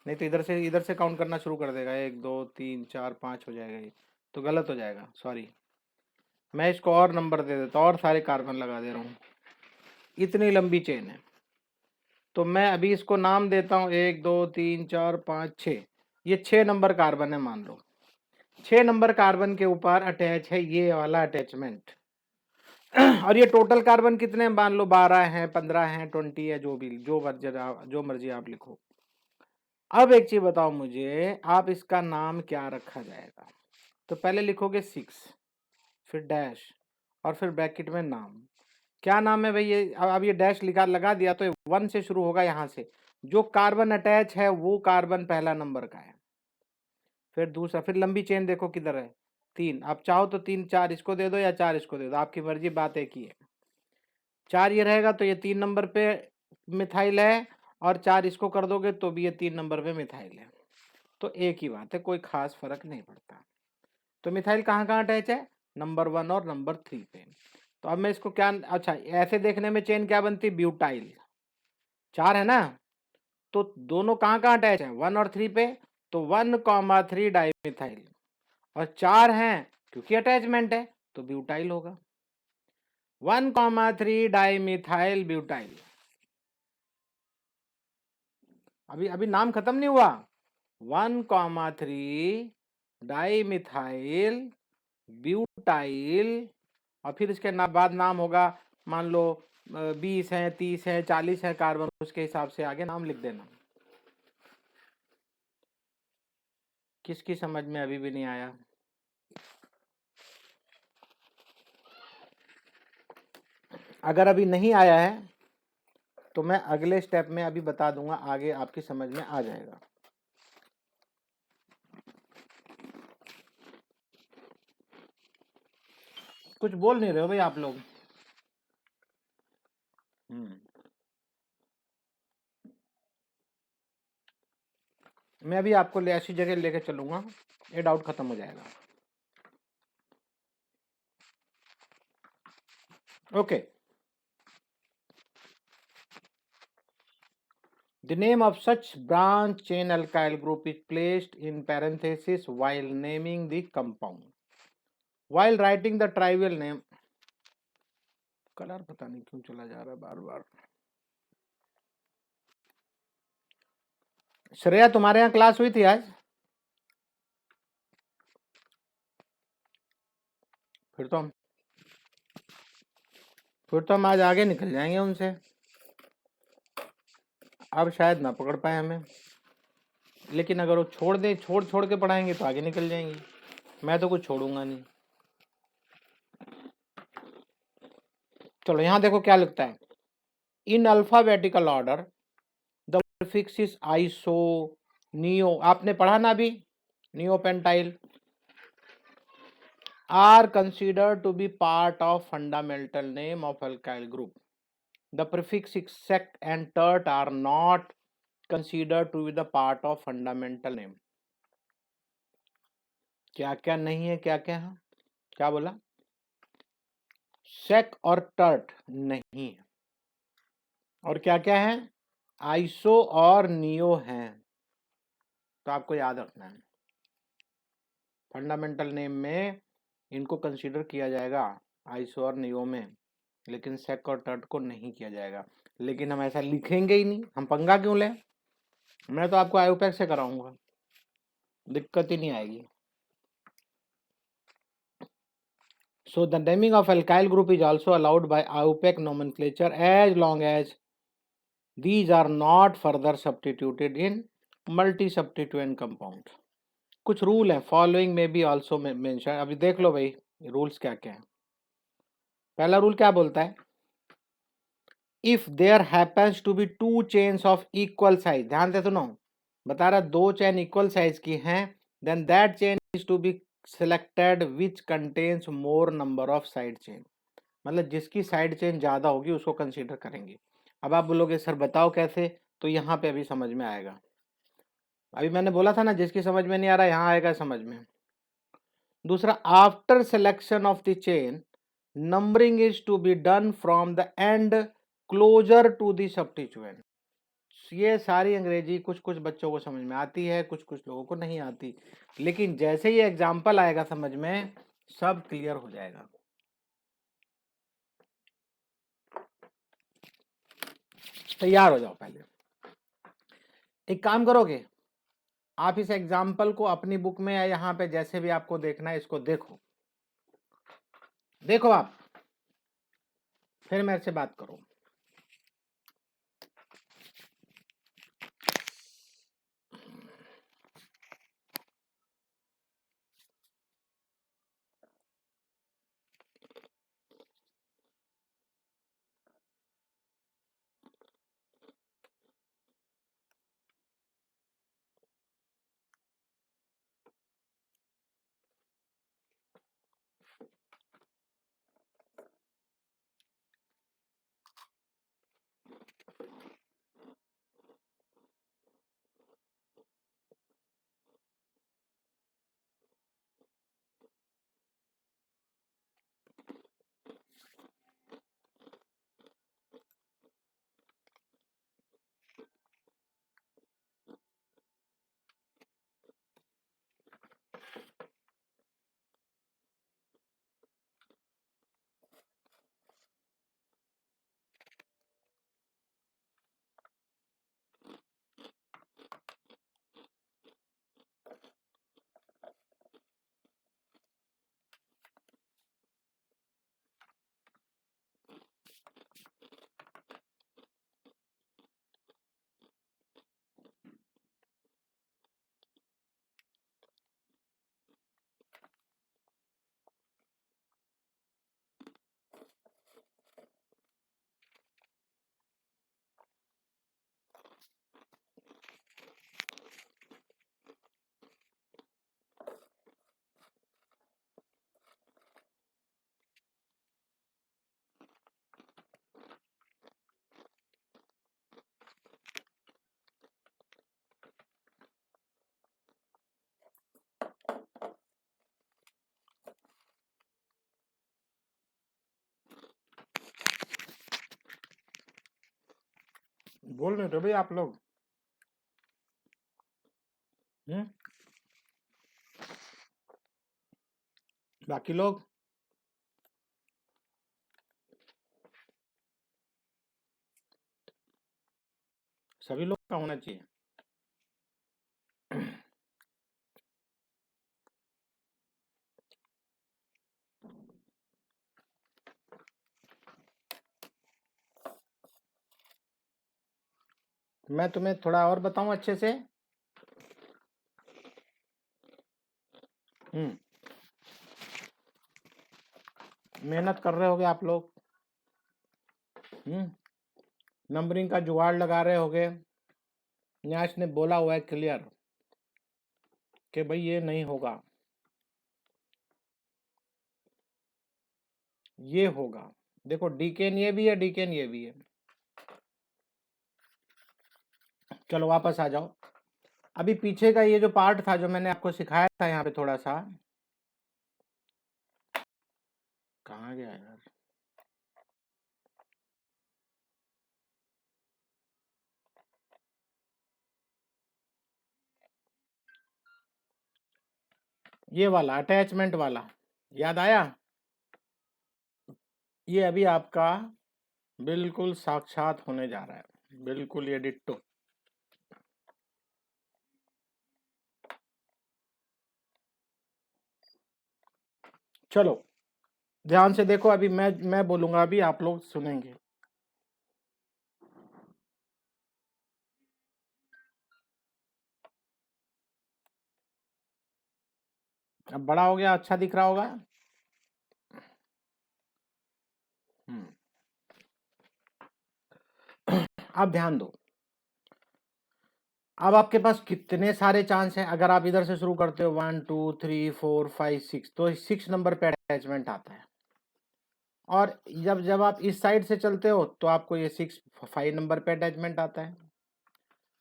S1: नहीं तो इधर से काउंट करना शुरू कर देगा, 1 2 3 4 5 हो जाएगा, ये तो गलत हो जाएगा, सॉरी। मैं इसको और नंबर दे देता हूँ, और सारे कार्बन लगा दे रहा हूँ, इतनी लंबी चेन है। तो मैं अभी इसको नाम देता हूँ 1 2 3 4 5 6, ये 6 नंबर कार्बन है मान लो, 6 नंबर कार्बन के ऊपर अटैच है ये वाला अटैचमेंट। और ये टोटल कार्बन कितने मान लो, 12 हैं, 15 हैं, 20 है, जो भी जो मर्जी आप लिखो। अब एक चीज बताओ मुझे, आप इसका नाम क्या रखा जाएगा? तो पहले लिखोगे 6, फिर डैश, और फिर ब्रैकेट में नाम। क्या नाम है भाई, ये अब ये डैश लिखा लगा दिया तो 1 से शुरू होगा, यहाँ से जो कार्बन अटैच है वो कार्बन पहला नंबर का है, फिर दूसरा, फिर लंबी चेन देखो किधर है, 3। आप चाहो तो 3 4 इसको दे दो या 4 इसको दे दो, आपकी मर्जी, बात एक ही है। 4 ये रहेगा तो ये 3 नंबर पे मिथाइल है, और 4 इसको कर दोगे तो भी ये 3 नंबर पे मिथाइल है, तो एक ही बात है, कोई खास फर्क नहीं पड़ता। तो मिथाइल कहाँ कहाँ अटैच है, नंबर 1 और नंबर 3 पे। तो अब मैं इसको क्या, अच्छा ऐसे देखने में चेन क्या बनती, ब्यूटाइल, 4 है ना, तो दोनों कहाँ कहाँ अटैच है, 1 और 3 पे, तो 1,3 डाइमिथाइल, और 4 हैं क्योंकि अटैचमेंट है तो ब्यूटाइल होगा, 1,3 डाइमिथाइल ब्यूटाइल। अभी अभी नाम खत्म नहीं हुआ, 1,3 डाइमिथाइल ब्यूटाइल, और फिर इसके बाद नाम होगा, मान लो 20 है, 30 है, 40 है कार्बन, उसके हिसाब से आगे नाम लिख देना। किसकी समझ में अभी भी नहीं आया? अगर अभी नहीं आया है तो मैं अगले स्टेप में अभी बता दूंगा, आगे आपकी समझ में आ जाएगा। कुछ बोल नहीं रहे हो भाई आप लोग। मैं अभी आपको ऐसी जगह लेके चलूंगा, ये डाउट खत्म हो जाएगा। Okay, The name of such branch chain alkyl group is placed in parenthesis while naming the compound. While writing the trivial name, colour पता नहीं क्यों चला जा रहा है बार बार। श्रेया, तुम्हारे यहाँ क्लास हुई थी आज? फिर तो हम आज आगे निकल जाएंगे उनसे। अब शायद ना पकड़ पाए हमें, लेकिन अगर वो छोड़ के पढ़ाएंगे तो आगे निकल जाएंगे। मैं तो कुछ छोड़ूंगा नहीं। चलो यहां देखो क्या लिखता है। In alphabetical order the prefix is iso neo, आपने पढ़ा ना अभी, neopentyl are considered to be part of fundamental name of alkyl group. The prefix sec and tert are not considered to be the part of fundamental name. क्या क्या नहीं है, क्या क्या है, क्या बोला? सेक और टर्ट नहीं है, और क्या क्या है? आइसो और नियो हैं। तो आपको याद रखना है, फंडामेंटल नेम में इनको कंसीडर किया जाएगा आइसो और नियो में, लेकिन सेक और टर्ट को नहीं किया जाएगा। लेकिन हम ऐसा लिखेंगे ही नहीं, हम पंगा क्यों लें? मैं तो आपको आयुपेक से कराऊंगा, दिक्कत ही नहीं आएगी। So the naming of alkyl group is also allowed by IUPAC nomenclature as long as these are not further substituted in multi-substituent compound. कुछ रूल है, फॉलोइंग में भी ऑल्सो मेंशन। अभी देख लो भाई रूल्स क्या क्या है। पहला रूल क्या बोलता है? If there happens to be two chains of equal size, ध्यान से सुनो, बता रहा दो चेन इक्वल साइज की हैं, then that chain is to be selected which contains more number of side chain. मतलब जिसकी साइड चेन ज्यादा होगी उसको कंसीडर करेंगे। अब आप बोलोगे सर बताओ कैसे, तो यहाँ पे अभी समझ में आएगा। अभी मैंने बोला था ना, जिसकी समझ में नहीं आ रहा यहाँ आएगा समझ में। दूसरा, after selection of the chain numbering is to be done from the end closer to the substituent. ये सारी अंग्रेजी कुछ कुछ बच्चों को समझ में आती है, कुछ कुछ लोगों को नहीं आती, लेकिन जैसे ही एग्जाम्पल आएगा समझ में सब क्लियर हो जाएगा। तैयार हो जाओ। पहले एक काम करोगे, आप इस एग्जाम्पल को अपनी बुक में या यहाँ पे जैसे भी आपको देखना है इसको देखो, देखो आप, फिर मेरे से बात करो। बोल रहे थे भाई आप लोग। बाकी लोग सभी लोग का होना चाहिए। मैं तुम्हें थोड़ा और बताऊं अच्छे से। मेहनत कर रहे होगे आप लोग। नंबरिंग का जुगाड़ लगा रहे होगे। न्यास ने बोला हुआ है क्लियर कि भाई ये नहीं होगा, ये होगा। देखो डीकेन ये भी है, डीकेन ये भी है। चलो वापस आ जाओ। अभी पीछे का ये जो पार्ट था जो मैंने आपको सिखाया था यहाँ पे थोड़ा सा, कहाँ गया यार? ये वाला अटैचमेंट वाला याद आया? ये अभी आपका बिल्कुल साक्षात होने जा रहा है, बिल्कुल ये डिट्टो। चलो ध्यान से देखो, अभी मैं बोलूंगा, अभी आप लोग सुनेंगे। अब बड़ा हो गया, अच्छा दिख रहा होगा। अब ध्यान दो। अब आपके पास कितने सारे चांस हैं। अगर आप इधर से शुरू करते हो 1 2 3 4 5 6, तो 6 नंबर पे अटैचमेंट आता है। और जब जब आप इस साइड से चलते हो तो आपको ये 5 नंबर पे अटैचमेंट आता है।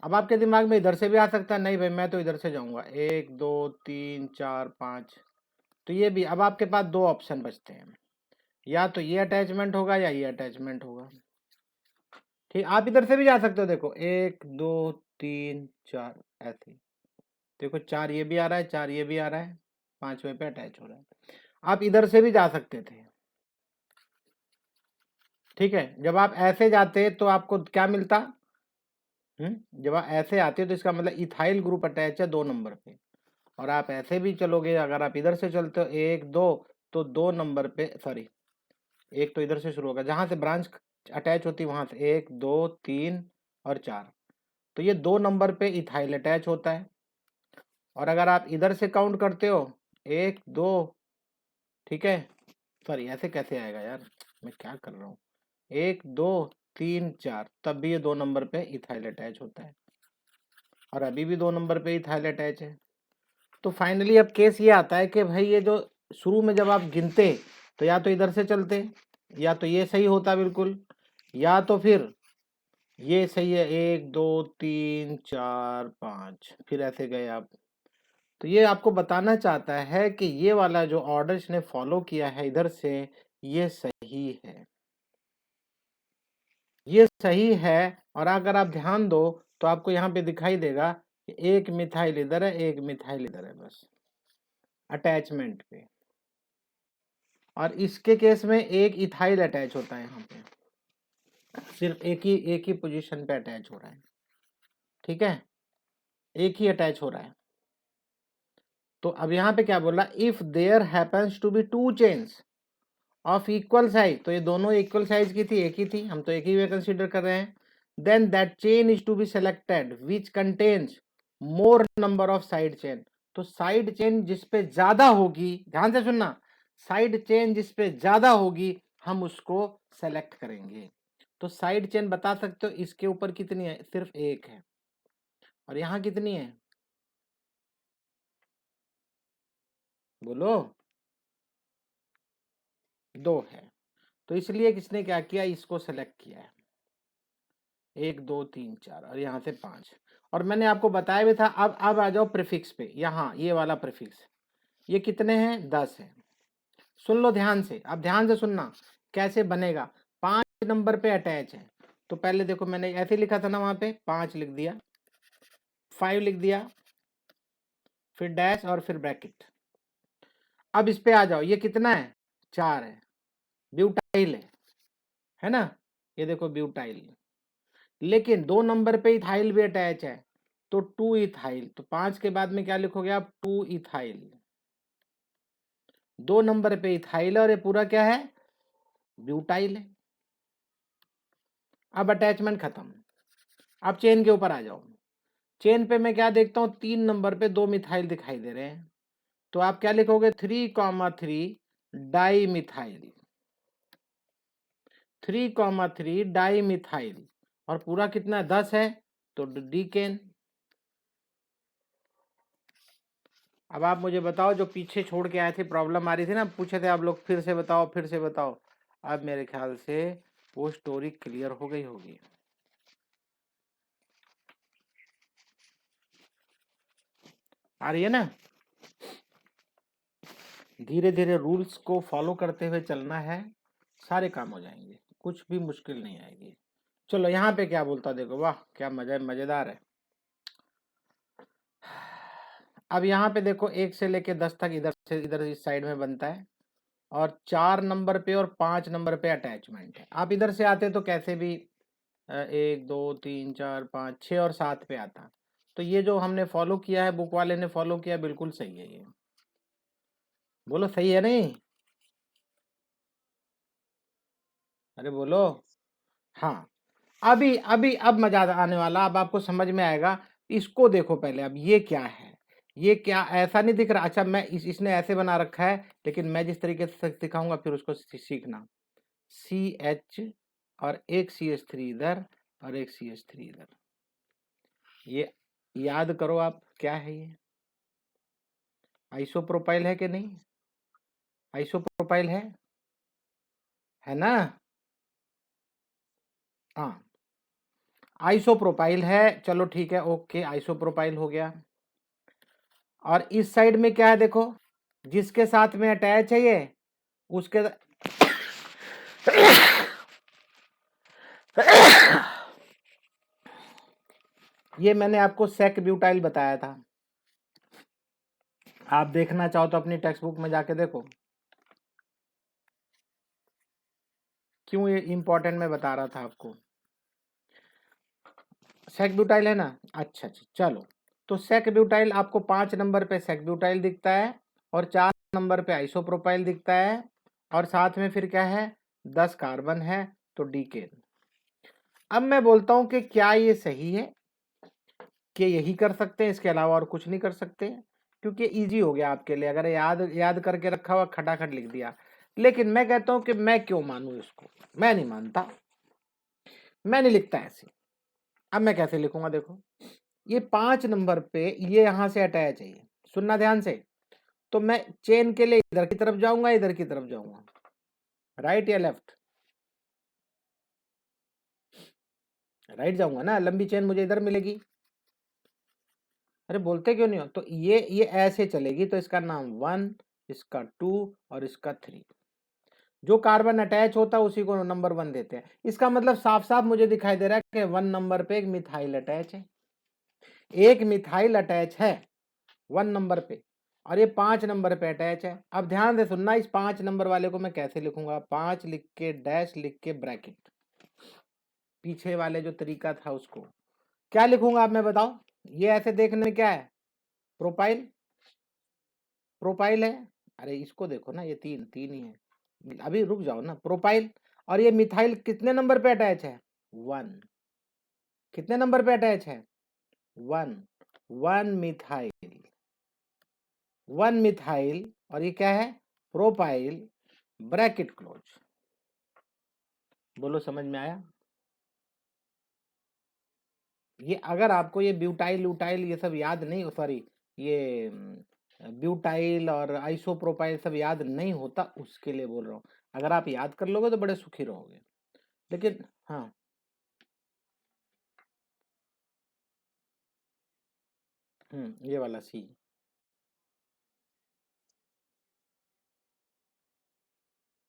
S1: अब आपके दिमाग में इधर से भी आ सकता है, नहीं भाई मैं तो इधर से जाऊंगा, 1 2 3 4 5, तो ये भी। अब आपके पास दो ऑप्शन बचते हैं, या तो ये अटैचमेंट होगा या ये अटैचमेंट होगा। ठीक, आप इधर से भी जा सकते हो। देखो 1 2 3 4 ऐसे। देखो 4 ये भी आ रहा है, 4 ये भी आ रहा है, 5वें पे अटैच हो रहा है। आप इधर से भी जा सकते थे। ठीक है, जब आप ऐसे जाते तो आपको क्या मिलता? जब आप ऐसे आते तो इसका मतलब इथाइल ग्रुप अटैच है 2 नंबर पे। और आप ऐसे भी चलोगे, अगर आप इधर से चलते हो 1 2, तो 2 नंबर पे, सॉरी, एक तो इधर से शुरू होगा, जहां से ब्रांच अटैच होती है वहां से 1 2 3 और 4, तो ये 2 नंबर पे इथाइल अटैच होता है। और अगर आप इधर से काउंट करते हो 1 2, ठीक है, सॉरी ऐसे कैसे आएगा यार, मैं क्या कर रहा हूँ, 1 2 3 4, तब भी ये 2 नंबर पे इथाइल अटैच होता है। और अभी भी 2 नंबर पे इथाइल अटैच है। तो फाइनली अब केस ये आता है कि भाई ये जो शुरू में जब आप गिनते तो या तो इधर से चलते, या तो ये सही होता बिल्कुल, या तो फिर ये सही है 1 2 3 4 5, फिर ऐसे गए आप। तो ये आपको बताना चाहता है कि ये वाला जो ऑर्डर इसने फॉलो किया है इधर से, ये सही है, ये सही है। और अगर आप ध्यान दो तो आपको यहाँ पे दिखाई देगा कि एक मिथाइल इधर है, एक मिथाइल इधर है, बस अटैचमेंट पे। और इसके केस में एक इथाइल अटैच होता है यहाँ पे, सिर्फ एक ही पोजीशन पे अटैच हो रहा है। ठीक है, एक ही अटैच हो रहा है। तो अब यहाँ पे क्या बोला, if there happens to be 2 chains of equal size, तो ये दोनों इक्वल साइज की थी, एक ही थी, हम तो एक ही वे कंसीडर कर रहे हैं। Then that chain is to be selected which contains more number of side chain. तो साइड चेन जिसपे ज्यादा होगी, ध्यान से सुनना, साइड चेन जिसपे ज्यादा होगी हम उसको सेलेक्ट करेंगे। तो साइड चेन बता सकते हो इसके ऊपर कितनी है, सिर्फ एक है। और यहाँ कितनी है, बोलो, 2 है। तो इसलिए किसने क्या किया, इसको सेलेक्ट किया है, 1 2 3 4, और यहाँ से 5। और मैंने आपको बताया भी था। अब आ जाओ प्रीफिक्स पे, यहाँ ये वाला प्रीफिक्स, ये कितने हैं, 10 है। सुन लो ध्यान से, अब ध्यान से सुनना कैसे बनेगा। 5 नंबर पे अटैच है, तो पहले देखो मैंने ऐसे लिखा था ना, वहां पे 5 लिख दिया, 5 लिख दिया, फिर डैश और फिर ब्रैकेट। अब इस पे आ जाओ, ये कितना है, 4 है, ब्यूटाइल है ना, ये देखो ब्यूटाइल। लेकिन 2 नंबर पे इथाइल भी अटैच है, तो 2 इथाइल, तो 5 के बाद में क्या लिखोगे आप, 2 इथाइल। 2 नंबर पे इथाइल और ये पूरा क्या है, ब्यूटाइल है। अब अटैचमेंट खत्म। अब चेन के ऊपर आ जाओ। चेन पे मैं क्या देखता हूँ, 3 नंबर पे 2 मिथाइल दिखाई दे रहे हैं, तो आप क्या लिखोगे, 3,3 डाई मिथाइल, 3,3 डाई मिथाइल, और पूरा कितना 10 है, तो डीकेन। अब आप मुझे बताओ, जो पीछे छोड़ के आए थे, प्रॉब्लम आ रही थी ना, पूछे थे आप लोग, फिर से बताओ, फिर से बताओ। अब मेरे ख्याल से वो स्टोरी क्लियर हो गई होगी। आ रही है ना। धीरे धीरे रूल्स को फॉलो करते हुए चलना है, सारे काम हो जाएंगे, कुछ भी मुश्किल नहीं आएगी। चलो यहाँ पे क्या बोलता देखो, वाह क्या मजा, मजेदार है। अब यहाँ पे देखो 1 से लेके 10 तक इधर से इधर इस साइड में बनता है, और 4 नंबर पे और 5 नंबर पे अटैचमेंट है। आप इधर से आते तो कैसे भी 1 2 3 4 5 6 और 7 पे आता। तो ये जो हमने फॉलो किया है, बुक वाले ने फॉलो किया, बिल्कुल सही है ये। बोलो सही है नहीं, अरे बोलो। हाँ, अब मजा आने वाला, अब आपको समझ में आएगा। इसको देखो पहले, अब ये क्या है, ये क्या ऐसा नहीं दिख रहा। अच्छा, मैं इसने ऐसे बना रखा है, लेकिन मैं जिस तरीके से सिखाऊंगा फिर उसको सीखना। CH और एक CH3 इधर और एक CH3 इधर, ये याद करो आप, क्या है ये, आइसोप्रोपाइल है कि नहीं, आइसोप्रोपाइल है ना। हाँ, आइसोप्रोपाइल है, चलो ठीक है, ओके, आइसोप्रोपाइल हो गया। और इस साइड में क्या है देखो, जिसके साथ में अटैच है ये, उसके ये मैंने आपको सेक ब्यूटाइल बताया था, आप देखना चाहो तो अपनी टेक्स्ट बुक में जाके देखो, क्यों ये इंपॉर्टेंट मैं बता रहा था आपको। सेक ब्यूटाइल है ना, अच्छा अच्छा, चलो। तो सेक ब्यूटाइल आपको 5 नंबर पे सेक ब्यूटाइल दिखता है, और 4 नंबर पे आइसोप्रोपाइल दिखता है, और साथ में फिर क्या है, 10 कार्बन है, तो डीकेन। अब मैं बोलता हूं कि क्या ये सही है, कि यही कर सकते हैं, इसके अलावा और कुछ नहीं कर सकते, क्योंकि इजी हो गया आपके लिए, अगर याद याद करके रखा हुआ खटाखट लिख दिया। लेकिन मैं कहता हूं कि मैं क्यों मानूं इसको, मैं नहीं मानता, मैं नहीं लिखता ऐसे। अब मैं कैसे लिखूंगा देखो, ये 5 नंबर पे ये यहां से अटैच है, सुनना ध्यान से। तो मैं चेन के लिए इधर की तरफ जाऊंगा, इधर की तरफ जाऊंगा, राइट या लेफ्ट, राइट जाऊंगा ना, लंबी चेन मुझे इधर मिलेगी। अरे बोलते क्यों नहीं हो, तो ये ऐसे चलेगी, तो इसका नाम 1, इसका 2 और इसका 3। जो कार्बन अटैच होता है उसी को नंबर 1 देते हैं। इसका मतलब साफ साफ मुझे दिखाई दे रहा है कि 1 नंबर पे एक मिथाइल अटैच है, एक मिथाइल अटैच है 1 नंबर पे, और ये 5 नंबर पे अटैच है। अब ध्यान से सुनना, इस 5 नंबर वाले को मैं कैसे लिखूंगा, 5 लिख के डैश लिख के ब्रैकेट, पीछे वाले जो तरीका था उसको क्या लिखूंगा आप, मैं बताओ। ये ऐसे देखने में क्या है, प्रोपाइल, प्रोपाइल है। अरे इसको देखो ना, ये 3 3 ही है, अभी रुक जाओ ना, प्रोपाइल। और ये मिथाइल कितने नंबर पे अटैच है, 1, कितने नंबर पे अटैच है, 1, 1 मिथाइल, 1 मिथाइल, और ये क्या है, प्रोपाइल, ब्रैकेट क्लोज। बोलो समझ में आया। ये अगर आपको ये ब्यूटाइल उटाइल ये सब याद नहीं, सॉरी, ये ब्यूटाइल और आइसोप्रोपाइल सब याद नहीं होता, उसके लिए बोल रहा हूँ। अगर आप याद कर लोगे तो बड़े सुखी रहोगे। लेकिन हाँ, ये वाला सी,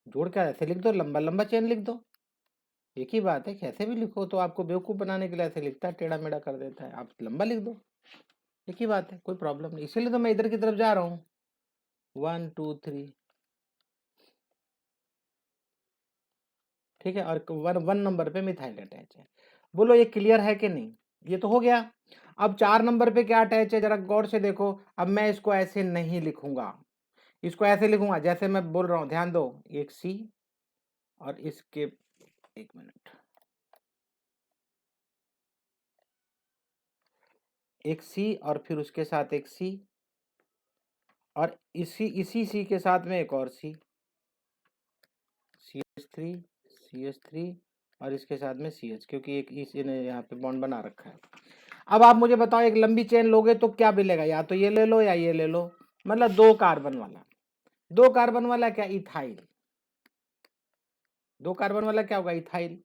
S1: जोड़ के ऐसे लिख दो, लंबा लंबा चेन लिख दो, एक ही बात है, कैसे भी लिखो, तो आपको बेवकूफ बनाने के लिए ऐसे लिखता है, टेढ़ा मेढ़ा कर देता है, आप लंबा लिख दो। एक ही बात है, कोई प्रॉब्लम नहीं, इसीलिए तो मैं इधर की तरफ जा रहा हूँ। 1 2 3, ठीक है, और वन नंबर पे मिथाइल अटैच है। बोलो ये क्लियर है कि नहीं? ये तो हो गया। अब 4 नंबर पे क्या अटैच है, जरा गौर से देखो। अब मैं इसको ऐसे नहीं लिखूंगा, इसको ऐसे लिखूंगा जैसे मैं बोल रहा हूं, ध्यान दो। एक सी और इसके, एक मिनट, एक सी और फिर उसके साथ एक सी, और इसी सी के साथ में एक और सी, CH3, CH3, और इसके साथ में CH, क्योंकि एक इसने यहाँ पे बॉन्ड बना रखा है। अब आप मुझे बताओ, एक लंबी चेन लोगे तो क्या मिलेगा, या तो ये ले लो या ये ले लो, मतलब 2 कार्बन वाला। 2 कार्बन वाला क्या, इथाइल। 2 कार्बन वाला क्या होगा, इथाइल।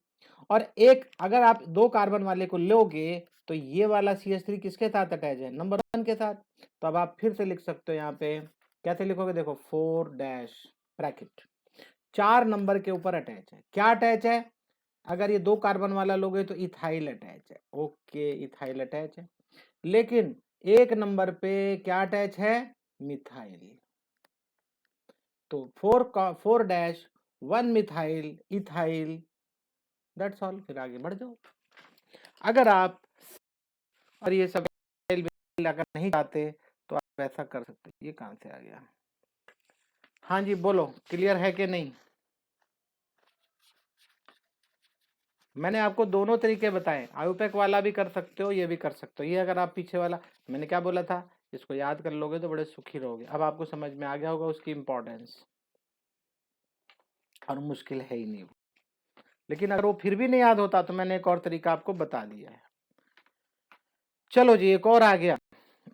S1: और एक, अगर आप 2 कार्बन वाले को लोगे तो ये वाला CH3 किसके साथ अटैच है, नंबर 1 के साथ। तो अब आप फिर से लिख सकते हो यहाँ पे, कैसे लिखोगे, देखो 4 डैश ब्रैकेट, 4 नंबर के ऊपर अटैच है। क्या अटैच है, अगर ये 2 कार्बन वाला लोगे तो इथाइल अटैच है, ओके, इथाइल अटैच है। लेकिन 1 नंबर पे क्या अटैच है, मिथाइल। तो 4 dash 1 methyl ethyl, that's all. फिर आगे बढ़ जाओ। अगर आप और ये सब अगर नहीं चाहते तो आप ऐसा कर सकते। ये कहां से आ गया, हाँ जी बोलो, क्लियर है कि नहीं? मैंने आपको दोनों तरीके बताए, आयुपैक वाला भी कर सकते हो, ये भी कर सकते हो। ये अगर आप पीछे वाला, मैंने क्या बोला था, इसको याद कर लोगे तो बड़े सुखी रहोगे। अब आपको समझ में आ गया होगा उसकी इंपॉर्टेंस, और मुश्किल है ही नहीं। लेकिन अगर वो फिर भी नहीं याद होता तो मैंने एक और तरीका आपको बता दिया है। चलो जी, एक और आ गया,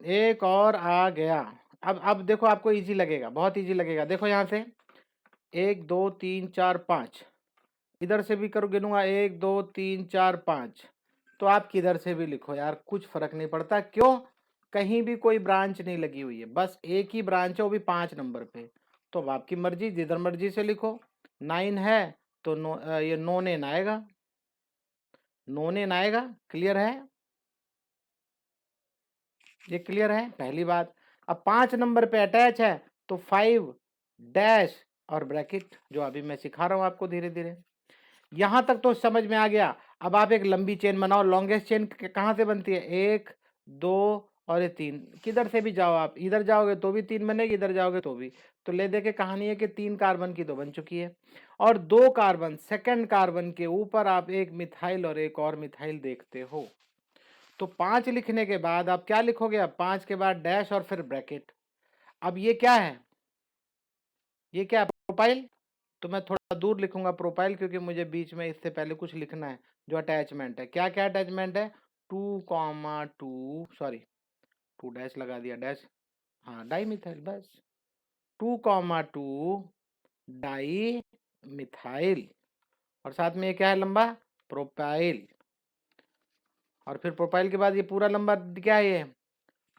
S1: एक और आ गया। अब देखो, आपको इजी लगेगा, बहुत इजी लगेगा। देखो यहाँ से 1 2 3 4 5, इधर से भी करो, गिनूंगा 1 2 3 4 5, तो आप किधर से भी लिखो यार, कुछ फर्क नहीं पड़ता। क्यों, कहीं भी कोई ब्रांच नहीं लगी हुई है, बस एक ही ब्रांच है, वो भी 5 नंबर पे। तो अब आपकी मर्जी, जिधर मर्जी से लिखो। 9 है तो ये नोनेन आएगा, नोनेन आएगा। क्लियर है, ये क्लियर है पहली बात। अब 5 नंबर पे अटैच है तो 5 डैश और ब्रैकेट, जो अभी मैं सिखा रहा हूं आपको धीरे धीरे। यहां तक तो समझ में आ गया। अब आप एक लंबी चेन बनाओ। लॉन्गेस्ट चेन कहां से बनती है, 1 2 और ये 3, किधर से भी जाओ आप, इधर जाओगे तो भी 3 बनेगी, इधर जाओगे तो भी। तो ले दे के कहानी है कि 3 कार्बन की तो बन चुकी है, और 2 कार्बन, सेकंड कार्बन के ऊपर आप एक मिथाइल और एक और मिथाइल देखते हो। तो 5 लिखने के बाद आप क्या लिखोगे, अब 5 के बाद डैश और फिर ब्रैकेट। अब ये क्या है, ये क्या है, प्रोपाइल। तो मैं थोड़ा दूर लिखूंगा प्रोपाइल, क्योंकि मुझे बीच में इससे पहले कुछ लिखना है, जो अटैचमेंट है। क्या क्या अटैचमेंट है, 2,2, सॉरी 2 डैश लगा दिया, डैश, हाँ डाई मिथाइल, बस 2,2 डाई मिथाइल। और साथ में ये क्या है, लंबा, प्रोपाइल। और फिर प्रोपाइल के बाद ये पूरा लंबा क्या है, ये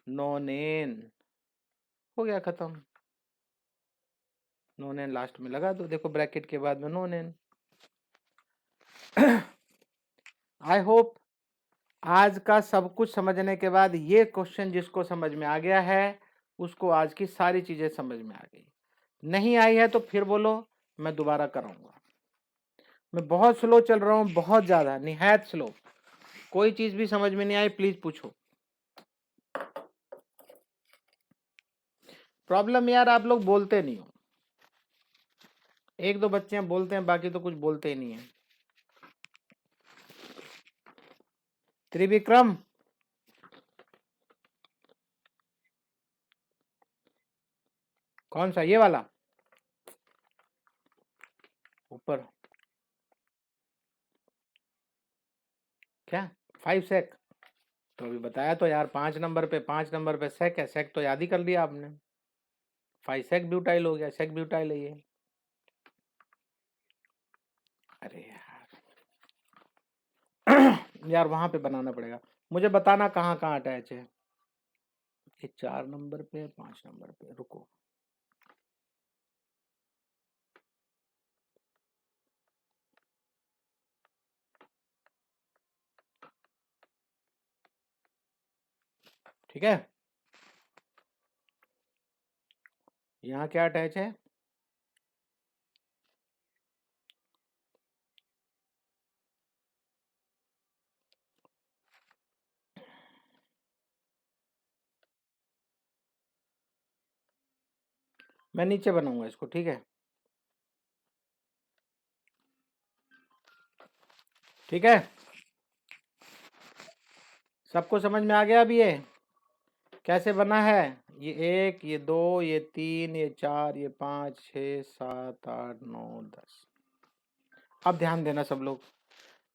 S1: नोनेन। हो गया खत्म, नोनेन लास्ट में लगा दो, देखो ब्रैकेट के बाद में नोनेन। आई होप आज का सब कुछ समझने के बाद ये क्वेश्चन जिसको समझ में आ गया है उसको आज की सारी चीजें समझ में आ गई। नहीं आई है तो फिर बोलो, मैं दोबारा कराऊंगा। मैं बहुत स्लो चल रहा हूँ, बहुत ज्यादा, निहायत स्लो। कोई चीज भी समझ में नहीं आई प्लीज पूछो। प्रॉब्लम यार, आप लोग बोलते नहीं हो। एक दो बच्चे बोलते हैं, बाकी तो कुछ बोलते ही नहीं है। त्रिविक्रम, कौन सा, ये वाला ऊपर, क्या 5 सेक, तो अभी बताया तो यार, 5 नंबर पे, 5 नंबर पे सेक है, सेक तो याद ही कर लिया आपने। 5 सेक ब्यूटाइल हो गया, सेक ब्यूटाइल है ये। अरे यार, यार वहां पे बनाना पड़ेगा। मुझे बताना कहाँ कहाँ अटैच है। ये 4 नंबर पे, 5 नंबर पे, रुको। ठीक है, यहाँ क्या अटैच है? मैं नीचे बनाऊंगा इसको, ठीक है? ठीक है, सबको समझ में आ गया अब ये कैसे बना है? ये 1, ये 2, ये 3, ये 4, ये 5, 6, 7, 8, 9, 10। अब ध्यान देना सब लोग,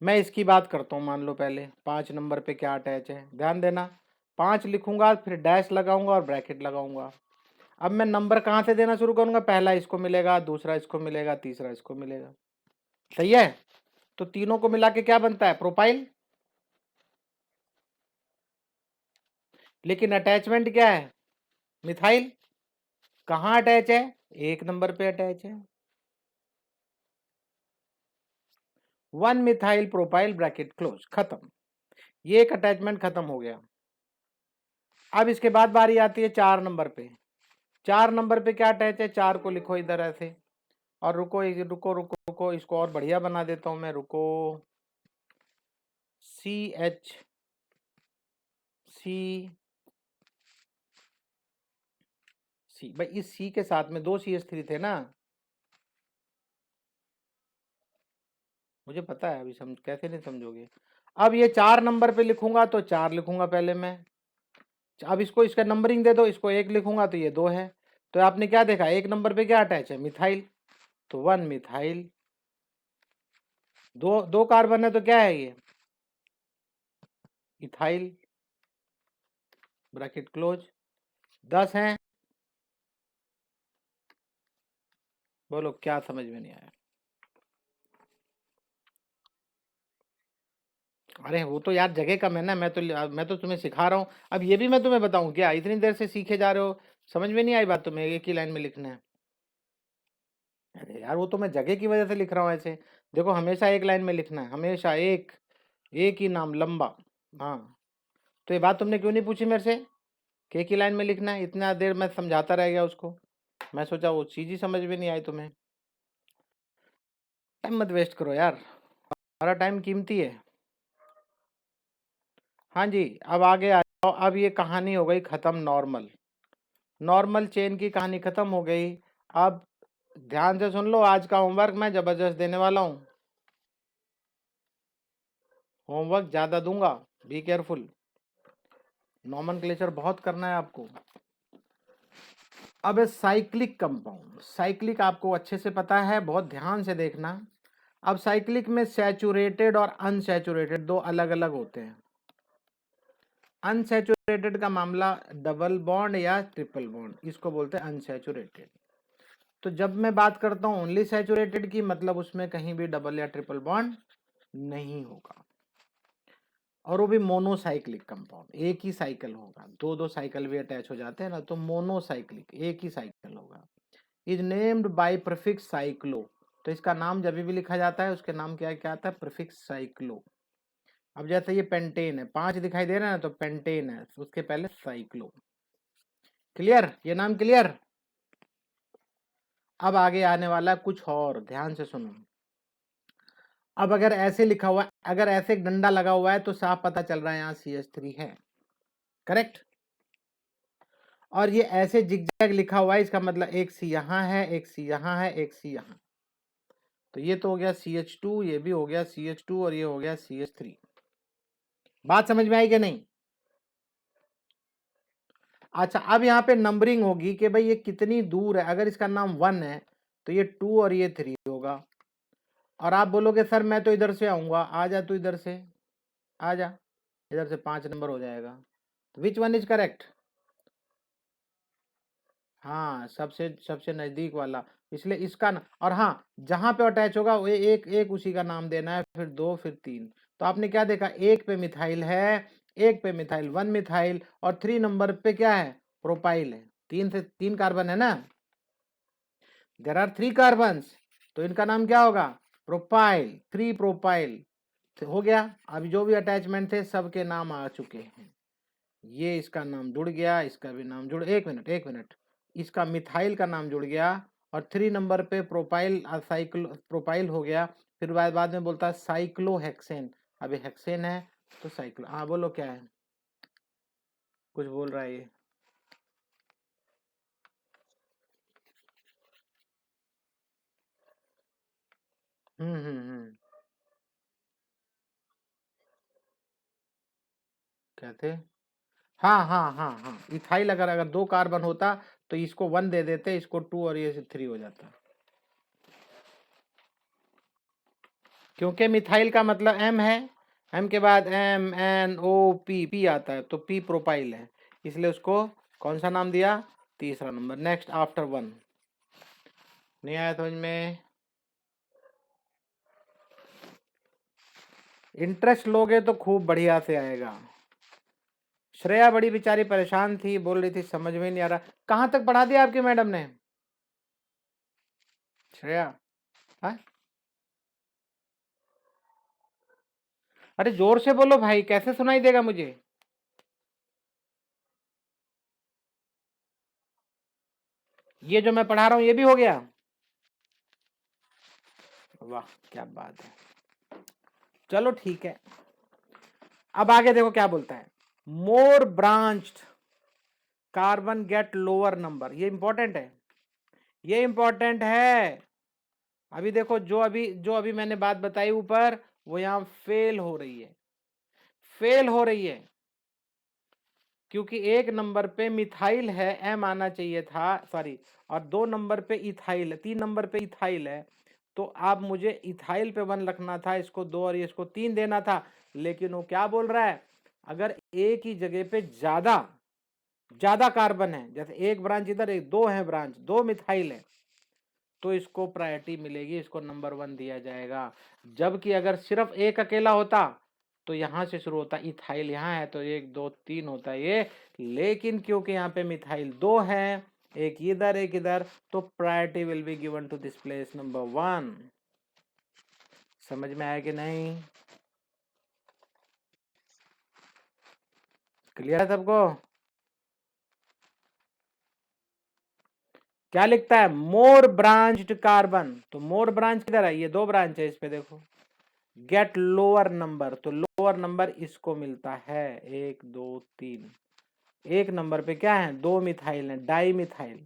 S1: मैं इसकी बात करता हूँ। मान लो पहले 5 नंबर पे क्या अटैच है, ध्यान देना। 5 लिखूंगा, फिर डैश लगाऊंगा और ब्रैकेट लगाऊंगा। अब मैं नंबर कहाँ से देना शुरू करूंगा? पहला इसको मिलेगा, दूसरा इसको मिलेगा, तीसरा इसको मिलेगा। सही है? तो तीनों को मिला के क्या बनता है? प्रोपाइल। लेकिन अटैचमेंट क्या है? मिथाइल। कहाँ अटैच है? 1 नंबर पे अटैच है। 1 मिथाइल प्रोपाइल ब्रैकेट क्लोज, खत्म। ये एक अटैचमेंट खत्म हो गया। अब इसके बाद बारी आती है 4 नंबर पे। 4 नंबर पे क्या अटैच है? 4 को लिखो इधर ऐसे। और रुको रुको रुको रुको, इसको और बढ़िया बना देता हूं मैं, रुको। CH C C भाई, इस C के साथ में 2 CH3 थे ना? मुझे पता है, अभी समझ कैसे नहीं समझोगे। अब ये 4 नंबर पे लिखूंगा तो 4 लिखूंगा पहले मैं। अब इसको इसका नंबरिंग दे दो, इसको 1 लिखूंगा तो ये 2 है। तो आपने क्या देखा? 1 नंबर पे क्या अटैच है? मिथाइल। तो 1 मिथाइल। दो कार्बन है तो क्या है ये? Ethyl bracket close. 10 हैं। बोलो क्या समझ में नहीं आया? अरे वो तो यार जगह कम है ना, मैं तो तुम्हें सिखा रहा हूँ। अब ये भी मैं तुम्हें बताऊं क्या? इतनी देर से सीखे जा रहे हो, समझ में नहीं आई बात तुम्हें? एक ही लाइन में लिखना है। अरे यार वो तो मैं जगह की वजह से लिख रहा हूँ ऐसे। देखो हमेशा एक लाइन में लिखना है, हमेशा एक ही नाम लंबा। हाँ, तो ये बात तुमने क्यों नहीं पूछी मेरे से कि एक ही लाइन में लिखना है? इतना देर मैं समझाता रह गया उसको। मैं सोचा वो चीज ही समझ में नहीं आई तुम्हें। टाइम मत वेस्ट करो यार, हमारा टाइम कीमती है। हाँ जी, अब आगे आ जाओ। अब ये कहानी हो गई खत्म, नॉर्मल नॉर्मल चेन की कहानी खत्म हो गई। अब ध्यान से सुन लो, आज का होमवर्क मैं जबरदस्त देने वाला हूँ। होमवर्क ज्यादा दूंगा, बी केयरफुल। नॉमेनक्लेचर बहुत करना है आपको। अब साइक्लिक कंपाउंड, साइक्लिक आपको अच्छे से पता है, बहुत ध्यान से देखना। अब साइक्लिक में सैचुरेटेड और अनसैचुरेटेड दो अलग अलग होते हैं। अनसैचुरेटेड का मामला डबल बॉन्ड या ट्रिपल बॉन्ड, इसको बोलते हैं अनसैचुरेटेड। तो जब मैं बात करता हूं ओनली सैचुरेटेड की, मतलब उसमें कहीं भी डबल या ट्रिपल बॉन्ड नहीं होगा, और वो भी मोनोसाइक्लिक कंपाउंड, एक ही साइकिल होगा। दो दो साइकिल भी अटैच हो जाते हैं ना, तो मोनोसाइक्लिक एक ही साइकिल होगा। Is named by prefix cyclo. तो इसका नाम जब भी लिखा जाता है उसके नाम क्या क्या आता है? Prefix cyclo. अब जैसे ये पेंटेन है, 5 दिखाई दे रहा है ना, तो पेंटेन है, उसके पहले साइक्लो। क्लियर? ये नाम क्लियर? अब आगे आने वाला कुछ और, ध्यान से सुनो। अब अगर ऐसे लिखा हुआ है, अगर ऐसे एक डंडा लगा हुआ है, तो साफ पता चल रहा है यहाँ CH3 है, करेक्ट? और ये ऐसे जिगजैग लिखा हुआ है, इसका मतलब एक C यहाँ है, एक C यहाँ है, एक C यहाँ। तो ये तो हो गया CH2, ये भी हो गया CH2, और ये हो गया CH3। बात समझ में आई कि नहीं? अच्छा, अब यहाँ पे नंबरिंग होगी कि भाई ये कितनी दूर है। अगर इसका नाम 1 है तो ये 2 और ये 3 होगा। और आप बोलोगे सर मैं तो इधर से आऊंगा, आ जा तू इधर से, आ जा इधर से, 5 नंबर हो जाएगा। Which one is correct? हाँ, सबसे सबसे नजदीक वाला, इसलिए इसका ना। और हाँ, जहां पे अटैच होगा वो एक एक उसी का नाम देना है, फिर 2 फिर 3। तो आपने क्या देखा? एक पे मिथाइल है, एक पे मिथाइल 1 मिथाइल, और 3 नंबर पे क्या है? प्रोपाइल है। 3 कार्बन है ना, देर आर 3 कार्बन्स, तो इनका नाम क्या होगा? Propyl, 3 propyl. हो गया। अभी जो भी अटैचमेंट थे सबके नाम आ चुके हैं। ये इसका नाम जुड़ गया, इसका भी नाम जुड़। एक मिनट एक मिनट, इसका मिथाइल का नाम जुड़ गया, और 3 नंबर पे प्रोपाइल प्रोपाइल हो गया, फिर बाद में बोलता है साइक्लोहेक्सेन। अभी हेक्सेन है तो साइक्लो, हाँ बोलो क्या है, कुछ बोल रहा है ये। हम्म। क्या थे? हाँ, इथाइल अगर अगर 2 कार्बन होता तो इसको 1 दे देते, इसको 2 और ये 3 हो जाता, क्योंकि मिथाइल का मतलब M है, M के बाद MnO P आता है, तो P प्रोपाइल है, इसलिए उसको कौन सा नाम दिया, तीसरा नंबर। Next after 1। नहीं आया समझ में? इंटरेस्ट लोगे तो खूब बढ़िया से आएगा। श्रेया बड़ी बेचारी परेशान थी, बोल रही थी समझ में नहीं आ रहा। कहाँ तक पढ़ा दिया आपकी मैडम ने श्रेया? हाँ? अरे जोर से बोलो भाई, कैसे सुनाई देगा मुझे? ये जो मैं पढ़ा रहा हूं ये भी हो गया? वाह क्या बात है, चलो ठीक है। अब आगे देखो क्या बोलता है, more branched carbon get lower number. ये इंपॉर्टेंट है, ये इंपॉर्टेंट है। अभी देखो जो अभी मैंने बात बताई ऊपर, वो यहां फेल हो रही है, फेल हो रही है, क्योंकि 1 नंबर पे मिथाइल है, एम आना चाहिए था, सॉरी, और 2 नंबर पे इथाइल है, 3 नंबर पे इथाइल है, तो आप मुझे इथाइल पे 1 रखना था, इसको 2 और इसको 3 देना था। लेकिन वो क्या बोल रहा है, अगर एक ही जगह पे ज्यादा कार्बन है, जैसे एक ब्रांच इधर, एक 2 है ब्रांच, 2 मिथाइल है, तो इसको प्रायोरिटी मिलेगी, इसको नंबर 1 दिया जाएगा। जबकि अगर सिर्फ एक अकेला होता तो यहां से शुरू होता, इथाइल यहाँ है तो 1 2 3 होता ये, लेकिन क्योंकि यहाँ पे मिथाइल 2 है, एक इधर एक इधर, तो priority will be given to this place number 1। समझ में आया कि नहीं? क्लियर है सबको? क्या लिखता है, मोर ब्रांच्ड कार्बन, तो मोर ब्रांच किधर है, ये 2 ब्रांच है, इस पे देखो, गेट लोअर नंबर, तो लोअर नंबर इसको मिलता है 1 2 3। 1 नंबर पे क्या है, 2 मिथाइल है, डाई मिथाइल,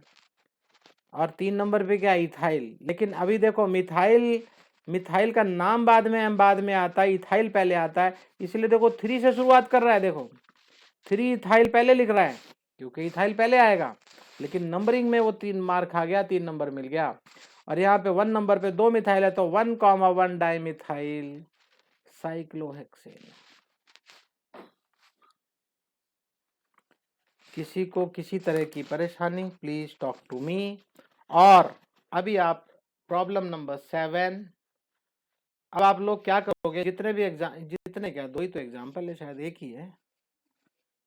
S1: और 3 नंबर पे क्या, इथाइल। लेकिन अभी देखो मिथाइल का नाम बाद में आता है, इथाइल पहले आता है, इसलिए देखो 3 से शुरुआत कर रहा है, देखो 3 इथाइल पहले लिख रहा है, क्योंकि इथाइल पहले आएगा, लेकिन नंबरिंग में वो 3 मार्क आ गया, 3 नंबर मिल गया। और यहाँ पे 1 नंबर पे 2 मिथाइल है, तो 1,1 डाई मिथाइल साइक्लोहेक्सेन। किसी को किसी तरह की परेशानी, प्लीज टॉक टू मी। और अभी आप प्रॉब्लम नंबर 7। अब आप लोग क्या करोगे, जितने भी एग्जाम, जितने क्या 2 ही तो एग्जाम्पल है, शायद एक ही है,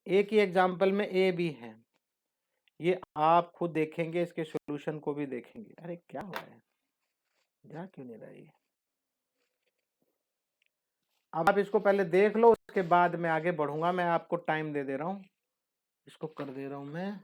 S1: एक ही एग्जाम्पल में ए बी है, ये आप खुद देखेंगे, इसके सॉल्यूशन को भी देखेंगे। अरे क्या हो रहा है, जा क्यों नहीं रहा है? अब आप इसको पहले देख लो, उसके बाद मैं आगे बढ़ूंगा, मैं आपको टाइम दे दे रहा हूं, इसको कर दे रहा हूं मैं।